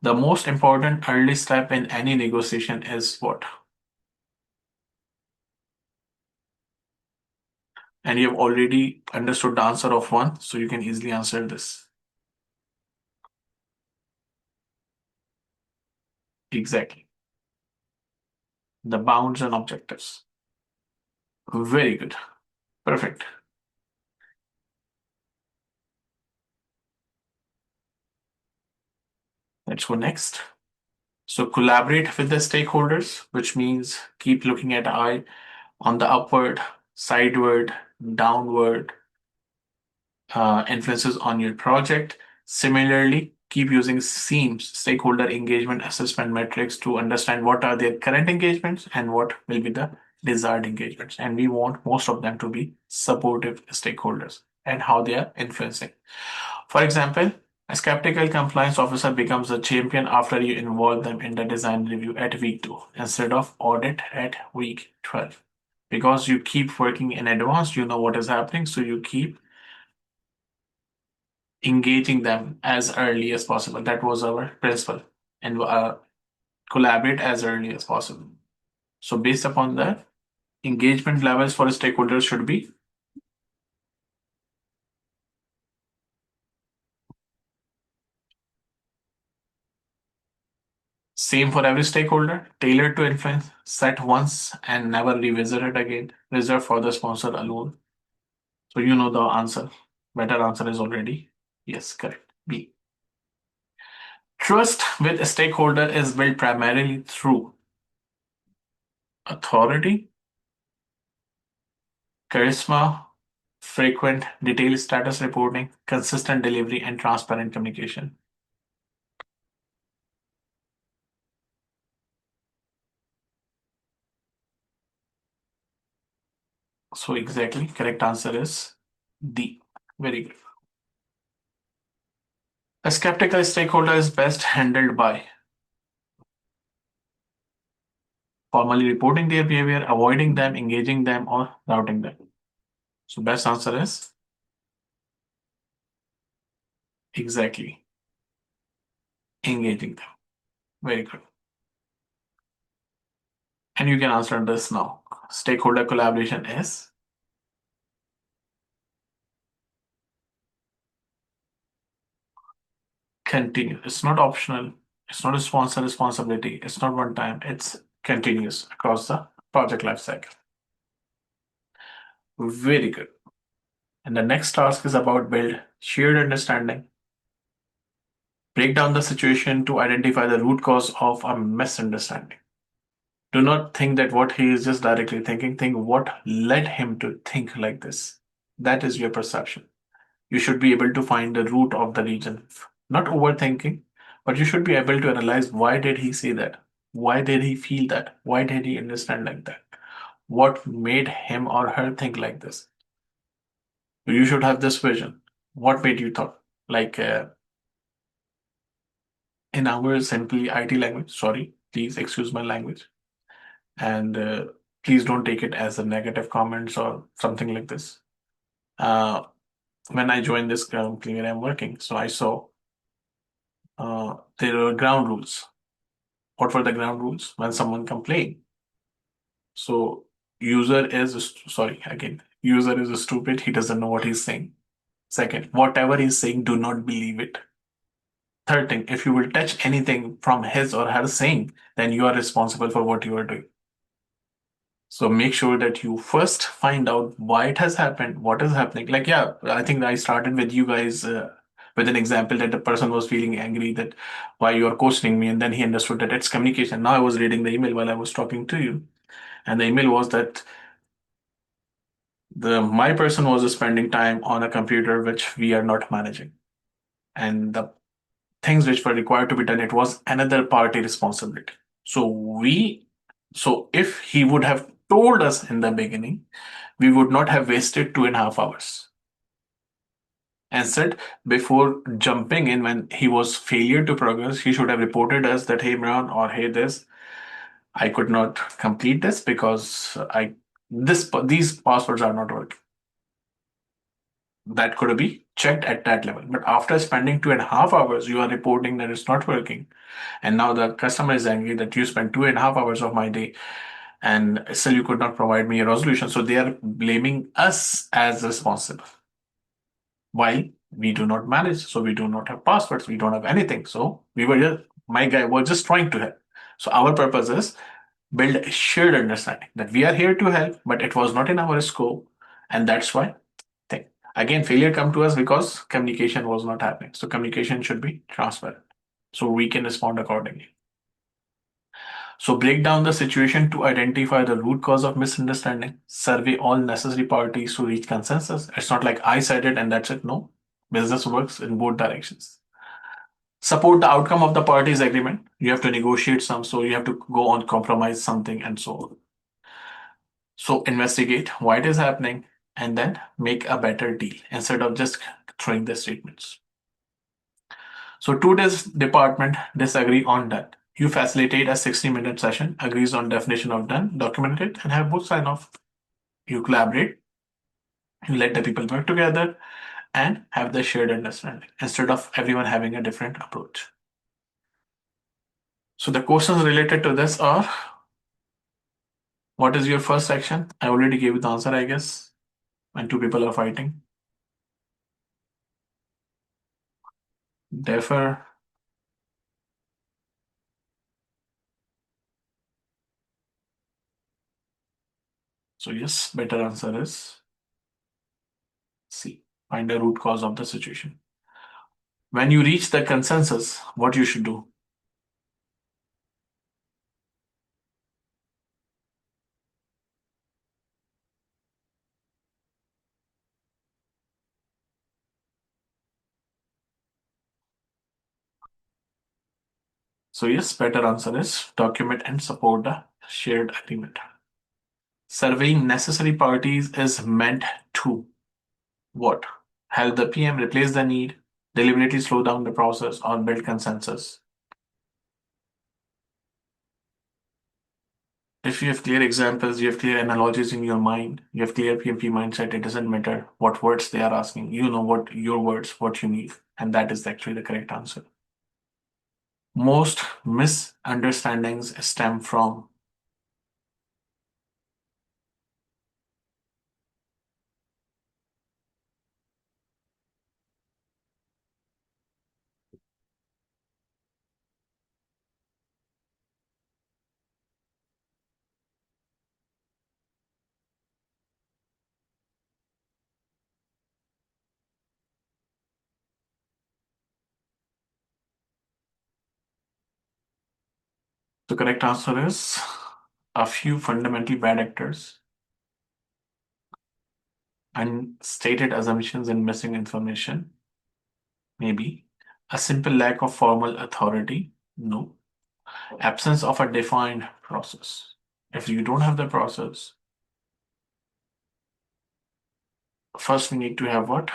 The most important early step in any negotiation is what? And you have already understood the answer of one, so you can easily answer this. Exactly. The bounds and objectives. Very good. Perfect. Let's go next. So collaborate with the stakeholders, which means keep looking at eye on the upward, sideward, downward influences on your project. Similarly, keep using SEAMS, stakeholder engagement assessment metrics, to understand what are their current engagements and what will be the desired engagements. And we want most of them to be supportive stakeholders and how they are influencing. For example, a skeptical compliance officer becomes a champion after you involve them in the design review at week 2 instead of audit at week 12. Because you keep working in advance, you know what is happening, so you keep engaging them as early as possible. That was our principle. And collaborate as early as possible. So, based upon that, engagement levels for stakeholders should be same for every stakeholder, tailored to influence, set once and never revisited again, reserved for the sponsor alone. So, you know the answer. Better answer is already yes, correct. B. Trust with a stakeholder is built primarily through authority, charisma, frequent detailed status reporting, consistent delivery, and transparent communication. So, exactly, correct answer is D. Very good. A skeptical stakeholder is best handled by formally reporting their behavior, avoiding them, engaging them, or routing them. So, best answer is exactly engaging them. Very good. And you can answer this now. Stakeholder collaboration is continuous. It's not optional. It's not a sponsor responsibility. It's not one time. It's continuous across the project lifecycle. Very good. And the next task is about build shared understanding. Break down the situation to identify the root cause of a misunderstanding. Do not think that what he is just directly thinking. Think what led him to think like this. That is your perception. You should be able to find the root of the reason. Not overthinking, but you should be able to analyze why did he say that? Why did he feel that? Why did he understand like that? What made him or her think like this? You should have this vision. What made you thought? Like in our simply IT language, sorry, please excuse my language. And please don't take it as a negative comments or something like this. Uh, when I joined this company where I'm working, so I saw there were ground rules. What were the ground rules? When someone complained, so sorry again, user is stupid. He doesn't know what he's saying. Second, whatever he's saying, do not believe it. Third thing, if you will touch anything from his or her saying, then you are responsible for what you are doing. So make sure that you first find out why it has happened, what is happening. Like, yeah, I think I started with you guys with an example that the person was feeling angry that why you are questioning me, and then he understood that it's communication. Now I was reading the email while I was talking to you, and the email was that the my person was spending time on a computer which we are not managing, and the things which were required to be done, it was another party responsibility. So so if he would have told us in the beginning, we would not have wasted 2.5 hours. Instead, before jumping in when he was failure to progress, he should have reported us that, hey, Imran, or hey, this, I could not complete this because these passwords are not working. That could be checked at that level. But after spending 2.5 hours, you are reporting that it's not working. And now the customer is angry that you spent 2.5 hours of my day and still you could not provide me a resolution. So they are blaming us as responsible. While we do not manage, so we do not have passwords, we don't have anything. So we were just, my guy was just trying to help. So our purpose is build a shared understanding that we are here to help, but it was not in our scope. And that's why thing. Again, failure come to us because communication was not happening. So communication should be transparent. So we can respond accordingly. So break down the situation to identify the root cause of misunderstanding. Survey all necessary parties to reach consensus. It's not like I said it and that's it. No. Business works in both directions. Support the outcome of the parties' agreement. You have to negotiate some, so you have to go on compromise something and so on. So investigate why it is happening and then make a better deal instead of just throwing the statements. So two days department disagree on that. You facilitate a 60-minute session, agrees on definition of done, document it, and have both sign off. You collaborate, you let the people work together and have the shared understanding instead of everyone having a different approach. So the questions related to this are, what is your first action? I already gave you the answer, I guess, when two people are fighting. Therefore, so yes, better answer is C. Find the root cause of the situation. When you reach the consensus, what you should do? So yes, better answer is document and support the shared agreement. Surveying necessary parties is meant to what? Help the PM replace the need, deliberately slow down the process, or build consensus. If you have clear examples, you have clear analogies in your mind, you have clear PMP mindset, it doesn't matter what words they are asking. You know what your words, what you need, and that is actually the correct answer. Most misunderstandings stem from. The correct answer is a few fundamentally bad actors, unstated assumptions, and missing information. Maybe. A simple lack of formal authority. No. Absence of a defined process. If you don't have the process, first we need to have what?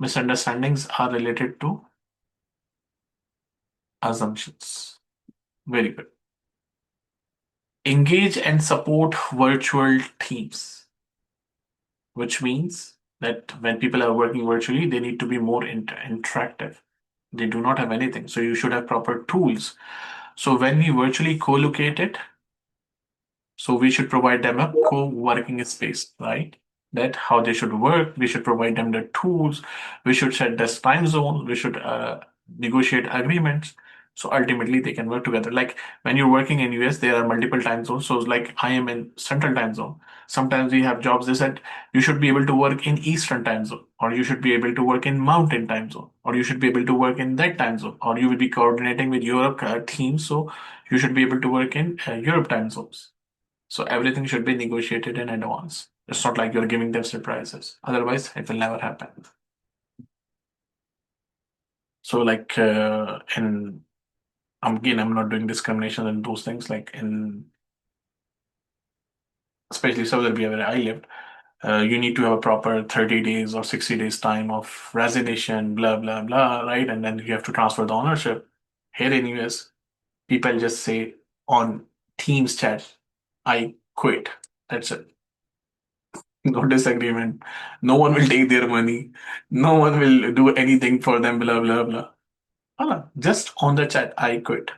Misunderstandings are related to assumptions. Very good. Engage and support virtual teams, which means that when people are working virtually, they need to be more interactive. They do not have anything. So you should have proper tools. So when we virtually co-locate it, so we should provide them a co-working space, right? That how they should work. We should provide them the tools. We should set this time zone. We should negotiate agreements. So ultimately they can work together. Like when you're working in US, there are multiple time zones. So like I am in Central time zone. Sometimes we have jobs. They said you should be able to work in Eastern time zone, or you should be able to work in Mountain time zone, or you should be able to work in that time zone, or you will be coordinating with Europe teams. So you should be able to work in Europe time zones. So everything should be negotiated in advance. It's not like you're giving them surprises. Otherwise, it will never happen. So like in again, I'm not doing discrimination and those things. Like in especially Saudi Arabia where I lived, you need to have a proper 30 days or 60 days time of resignation, blah blah blah, right? And then you have to transfer the ownership. Here in US, people just say on Teams chat, I quit. That's it. No disagreement. No one will take their money. No one will do anything for them, blah, blah, blah. Voila. Just on the chat, I quit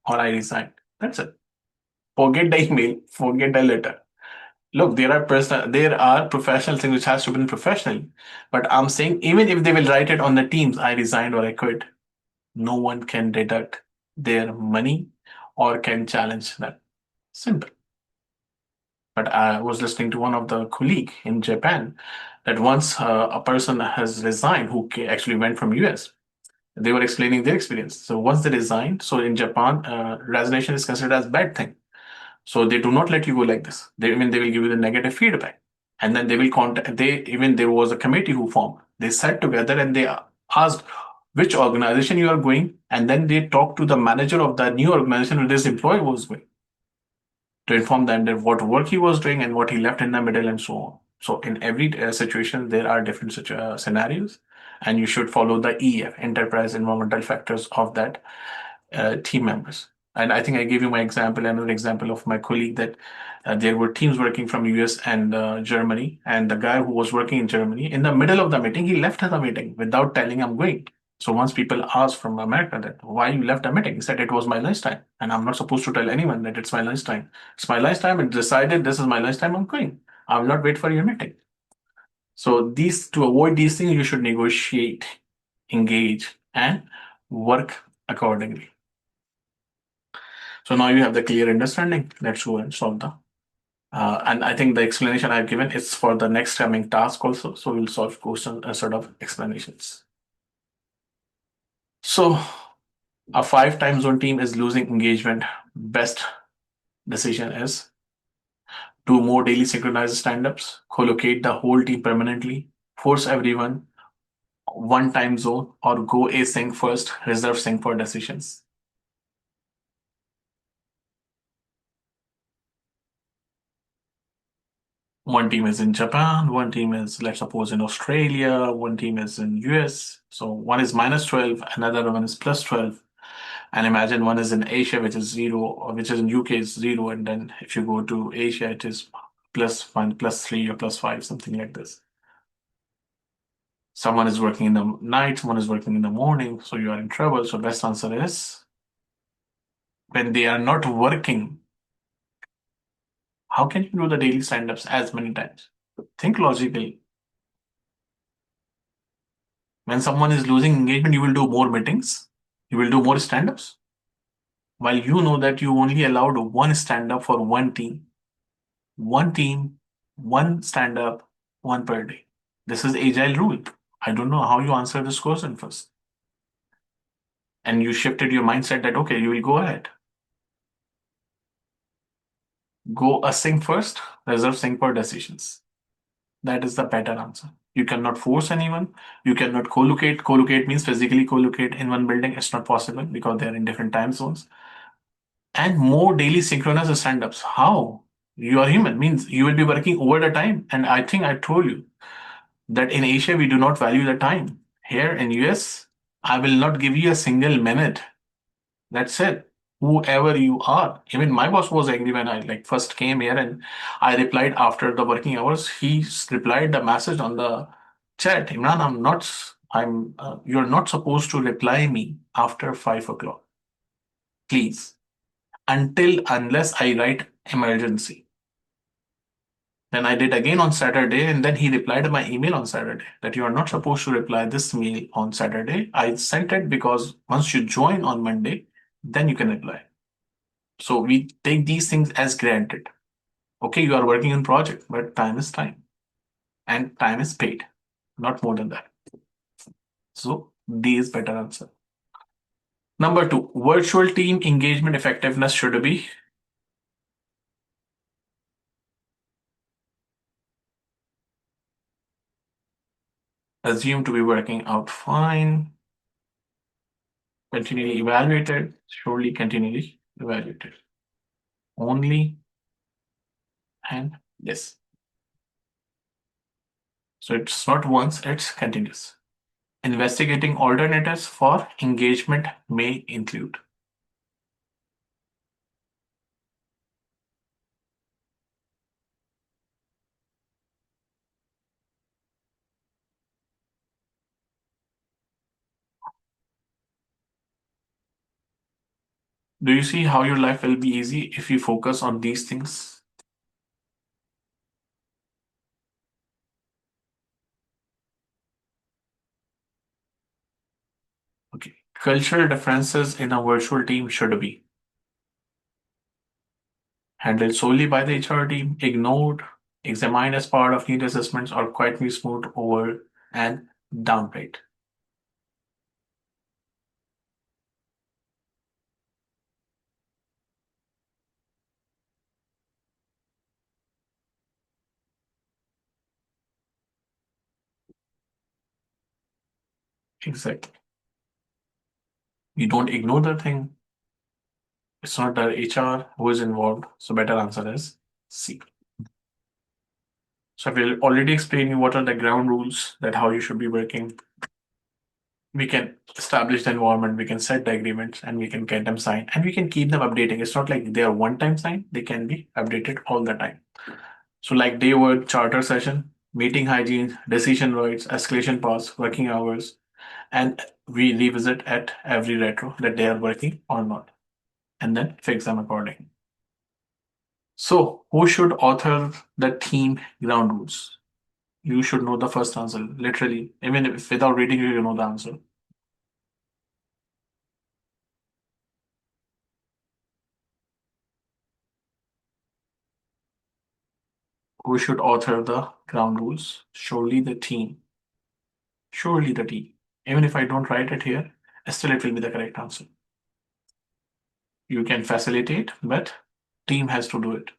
or I resign. That's it. Forget the email, forget the letter. Look, there are professional things which has to be professional. But I'm saying even if they will write it on the Teams, I resigned or I quit, no one can deduct their money or can challenge that. Simple. But I was listening to one of the colleague in Japan that once a person has resigned who actually went from US. They were explaining their experience. So once they resigned, so in Japan, resignation is considered as bad thing. So they do not let you go like this. They will give you the negative feedback, and then they will contact. There was a committee who formed. They sat together and they asked which organization you are going, and then they talked to the manager of the new organization where this employee was going to inform them that what work he was doing and what he left in the middle and so on. So in every situation, there are different scenarios, and you should follow the EF, enterprise environmental factors of that team members. And I think I gave you my example, another example of my colleague that there were teams working from US and Germany, and the guy who was working in Germany, in the middle of the meeting, he left the meeting without telling I'm going. So once people asked from America that why you left the meeting, he said it was my lunchtime, and I'm not supposed to tell anyone that it's my lunchtime. It's my lunchtime, and decided this is my lunchtime. I'm going. I will not wait for your meeting. So these to avoid these things, you should negotiate, engage, and work accordingly. So now you have the clear understanding. Let's go and solve the. And I think the explanation I've given is for the next coming task also. So we'll solve question sort of explanations. So a 5 time zone team is losing engagement. Best decision is do more daily synchronized stand-ups, co-locate the whole team permanently, force everyone one time zone, or go async first, reserve sync for decisions. One team is in Japan, one team is, let's suppose, in Australia, one team is in US. So one is -12, another one is +12. And imagine one is in Asia, which is zero, or which is in UK is zero. And then if you go to Asia, it is +1, +3, or +5, something like this. Someone is working in the night, someone is working in the morning, so you are in trouble. So best answer is when they are not working, how can you do the daily stand-ups as many times? Think logically. When someone is losing engagement, you will do more meetings, you will do more stand-ups. While you know that you only allowed one stand-up for one team, one stand-up, one per day. This is agile rule. I don't know how you answer this question first. And you shifted your mindset that okay, you will go ahead. Go async first, reserve sync for decisions. That is the better answer. You cannot force anyone. You cannot co-locate. Co-locate means physically co-locate in one building. It's not possible because they are in different time zones. And more daily synchronous stand-ups. How? You are human, means you will be working over the time. And I think I told you that in Asia, we do not value the time. Here in US, I will not give you a single minute. That's it. Whoever you are. Even my boss was angry when I first came here and I replied after the working hours. He replied the message on the chat. Imran, you're not supposed to reply me after 5 o'clock. Please. Unless I write emergency. Then I did again on Saturday, and then he replied to my email on Saturday that you are not supposed to reply this mail on Saturday. I sent it because once you join on Monday, then you can reply. So we take these things as granted. Okay, you are working on project, but time is time, and time is paid, not more than that. So D is better answer. Number 2, virtual team engagement effectiveness should be assumed to be working out fine, continually evaluated, surely continually evaluated. Only and yes. So it's not once, it's continuous. Investigating alternatives for engagement may include Do you see how your life will be easy if you focus on these things? Okay. Cultural differences in a virtual team should be handled solely by the HR team, ignored, examined as part of need assessments, or quietly smoothed over and downplayed. Exactly. You don't ignore the thing. It's not the HR who is involved. So better answer is C. So I will already explain you what are the ground rules that how you should be working. We can establish the environment, we can set the agreements, and we can get them signed, and we can keep them updating. It's not like they are one-time signed; they can be updated all the time. So, like day work, charter session, meeting hygiene, decision rights, escalation paths, working hours, and we revisit at every retro that they are working or not, and then fix them according. So, who should author the team ground rules? You should know the first answer, literally. Even if without reading, you know the answer. Who should author the ground rules? Surely the team. Surely the team. Even if I don't write it here, still it will be the correct answer. You can facilitate, but team has to do it.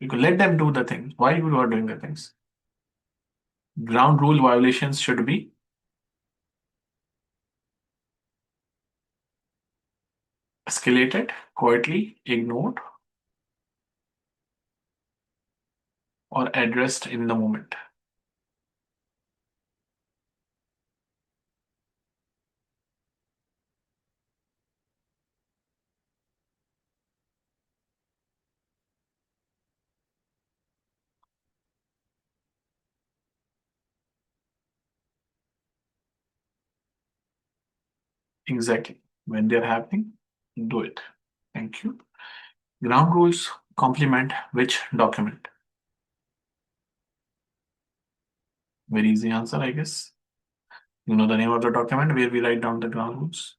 You can let them do the things. Why you are doing the things? Ground rule violations should be escalated, quietly ignored, or addressed in the moment. Exactly. When they're happening, do it. Thank you. Ground rules complement which document? Very easy answer, I guess. You know the name of the document where we write down the ground rules.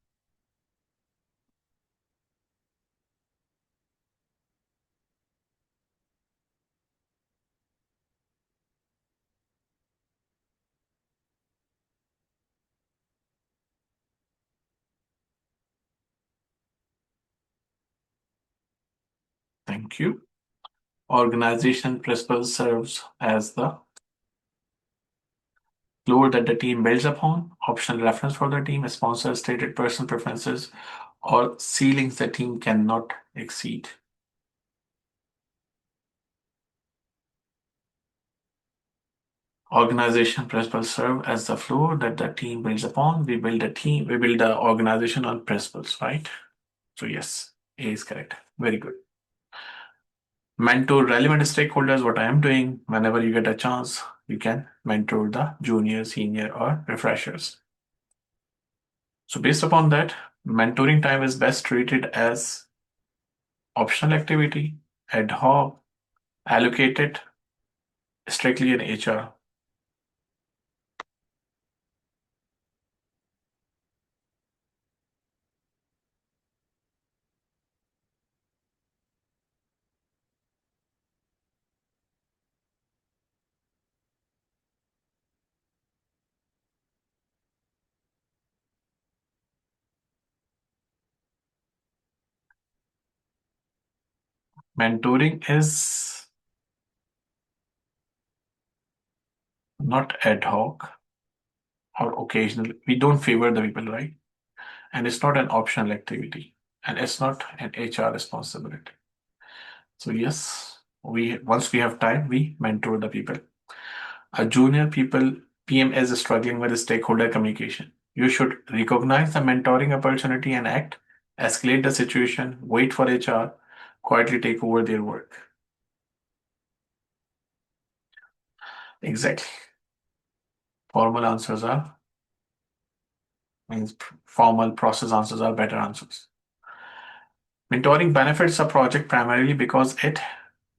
Thank you. Organization principle serves as the floor that the team builds upon, optional reference for the team, sponsor stated personal preferences, or ceilings the team cannot exceed. Organization principles serve as the floor that the team builds upon. We build the organization on principles, right? So yes, A is correct. Very good. Mentor relevant stakeholders, what I am doing, whenever you get a chance, you can mentor the junior, senior, or refreshers. So based upon that, mentoring time is best treated as optional activity, ad hoc, allocated strictly in HR. Mentoring is not ad hoc or occasional. We don't favor the people, right? And it's not an optional activity. And it's not an HR responsibility. So yes, we once we have time, we mentor the people. A junior people PM is struggling with stakeholder communication. You should recognize the mentoring opportunity and act, escalate the situation, wait for HR, quietly take over their work. Exactly. Formal answers are means formal process answers are better answers. Mentoring benefits a project primarily because it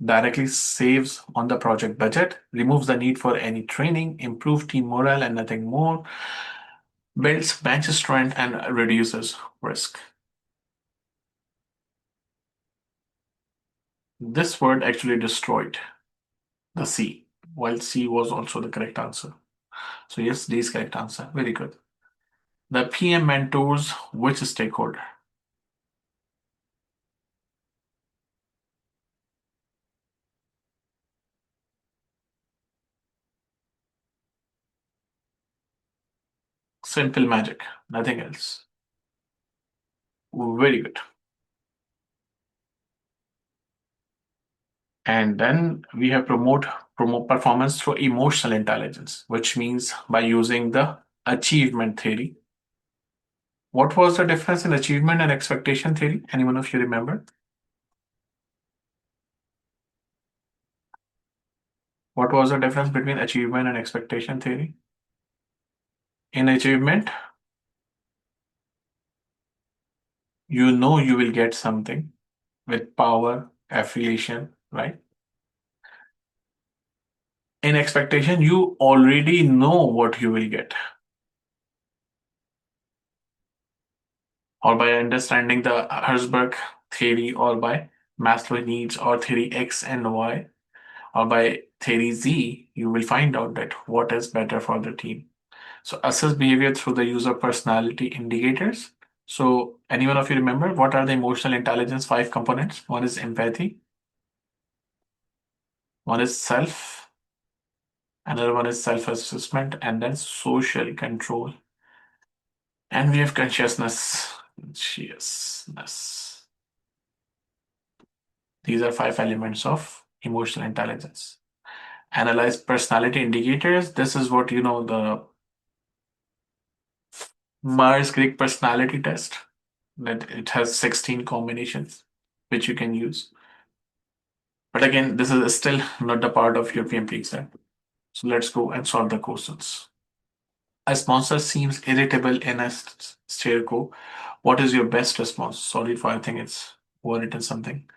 directly saves on the project budget, removes the need for any training, improves team morale and nothing more, builds bench strength and reduces risk. This word actually destroyed the C, while C was also the correct answer. So yes, D is correct answer. Very good. The PM mentors which stakeholder? Simple magic, nothing else. Very good. And then we have promote performance through emotional intelligence, which means by using the achievement theory. What was the difference in achievement and expectation theory? Anyone of you remember? What was the difference between achievement and expectation theory? In achievement, you know you will get something with power, affiliation, right? In expectation, you already know what you will get, or by understanding the Herzberg theory, or by Maslow needs or theory X and Y, or by theory Z, you will find out that what is better for the team. So assess behavior through the use of personality indicators. So anyone of you remember what are the emotional intelligence five components? One is empathy, one is self, another one is self-assessment, and then social control. And we have consciousness. Consciousness. These are five elements of emotional intelligence. Analyze personality indicators. This is what the Myers-Briggs personality test. That it has 16 combinations which you can use. But again, this is still not the part of your PMP exam. So let's go and solve the questions. A sponsor seems irritable in a stairco. What is your best response? Sorry for I think it's overwritten something.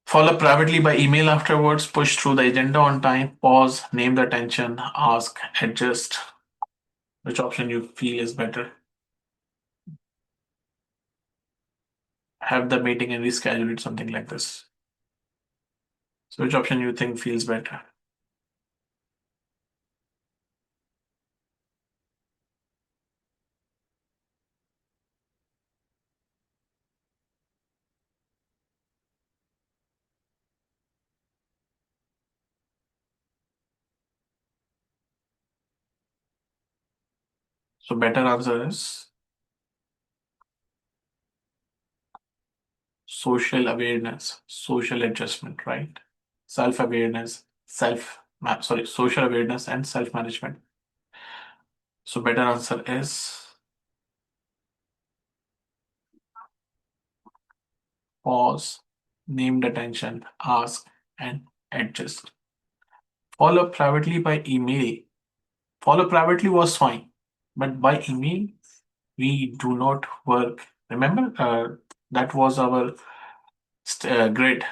Follow privately by email afterwards, push through the agenda on time, pause, name the tension, ask, adjust. Which option you feel is better? Have the meeting and reschedule it, something like this. So which option you think feels better? So better answer is social awareness, social adjustment, right? Self-awareness, social awareness and self-management. So better answer is pause, name the tension, ask, and adjust. Follow privately by email. Follow privately was fine, but by email, we do not work. Remember, that was our grid.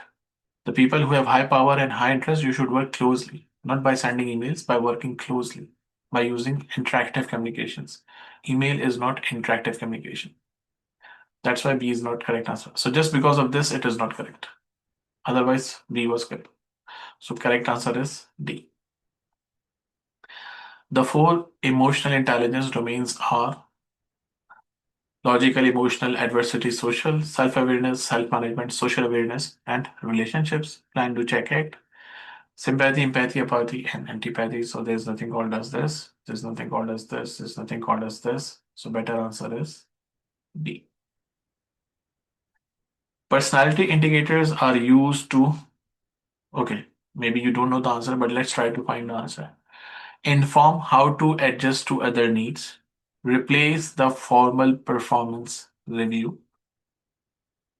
The people who have high power and high interest, you should work closely, not by sending emails, by working closely, by using interactive communications. Email is not interactive communication. That's why B is not correct answer. So just because of this, it is not correct. Otherwise, B was correct. So correct answer is D. The four emotional intelligence domains are logical, emotional, adversity, social, self-awareness, self-management, social awareness, and relationships. Plan, do, check, act. Sympathy, empathy, apathy, and antipathy. So there's nothing called as this. There's nothing called as this. There's nothing called as this. So better answer is D. Personality indicators are used to, okay, maybe you don't know the answer, but let's try to find the answer. Inform how to adjust to other needs. Replace the formal performance review.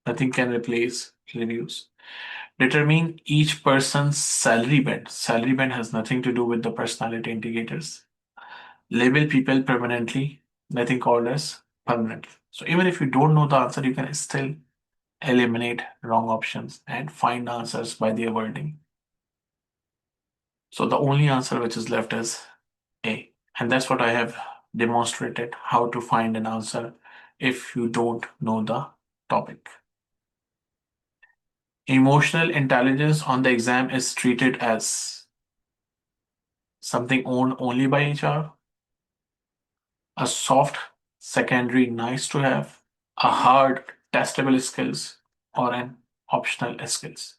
Nothing can replace reviews. Determine each person's salary band. Salary band has nothing to do with the personality indicators. Label people permanently, nothing called as permanent. So even if you don't know the answer, you can still eliminate wrong options, and find answers by their wording. So the only answer which is left is A. And that's what I have demonstrated how to find an answer if you don't know the topic. Emotional intelligence on the exam is treated as something owned only by HR, a soft secondary nice to have, a hard testable skills, or an optional skills.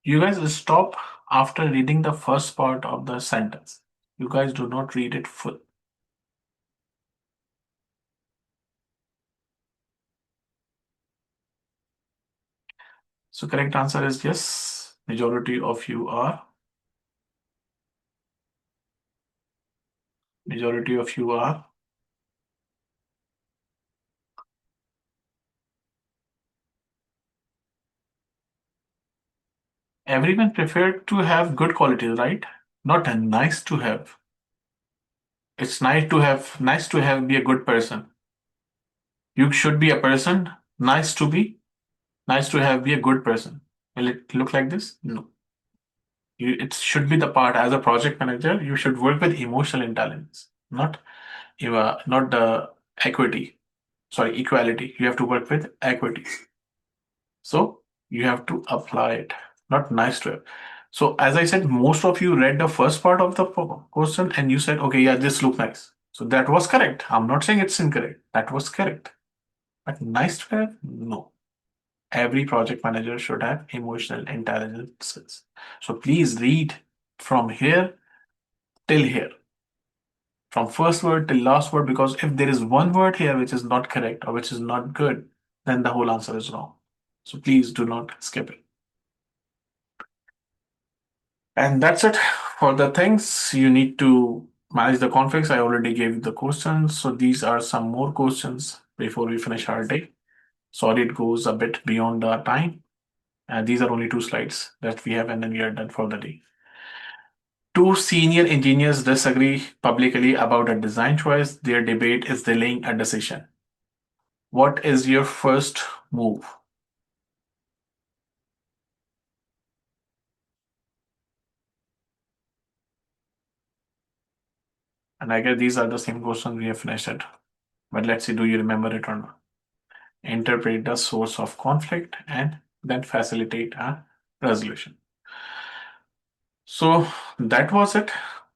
You guys stop after reading the first part of the sentence. You guys do not read it full. So correct answer is yes. Majority of you are. Everyone preferred to have good qualities, right? Not a nice to have. It's nice to have be a good person. You should be a person, nice to have be a good person. Will it look like this? No. It should be the part as a project manager, you should work with emotional intelligence, not the equity. Sorry, equality. You have to work with equity. So you have to apply it, not nice to have. So as I said, most of you read the first part of the question and you said, okay, yeah, this look nice. So that was correct. I'm not saying it's incorrect. That was correct. But nice to have? No. Every project manager should have emotional intelligence skills. So please read from here till here, from first word till last word, because if there is one word here which is not correct or which is not good, then the whole answer is wrong. So please do not skip it. And that's it for the things you need to manage the conflicts. I already gave you the questions. So these are some more questions before we finish our day. Sorry, it goes a bit beyond the time. These are only two slides that we have, and then we are done for the day. Two senior engineers disagree publicly about a design choice. Their debate is delaying a decision. What is your first move? And I guess these are the same questions we have finished it. But let's see, do you remember it or not? Interpret the source of conflict and then facilitate a resolution. So that was it.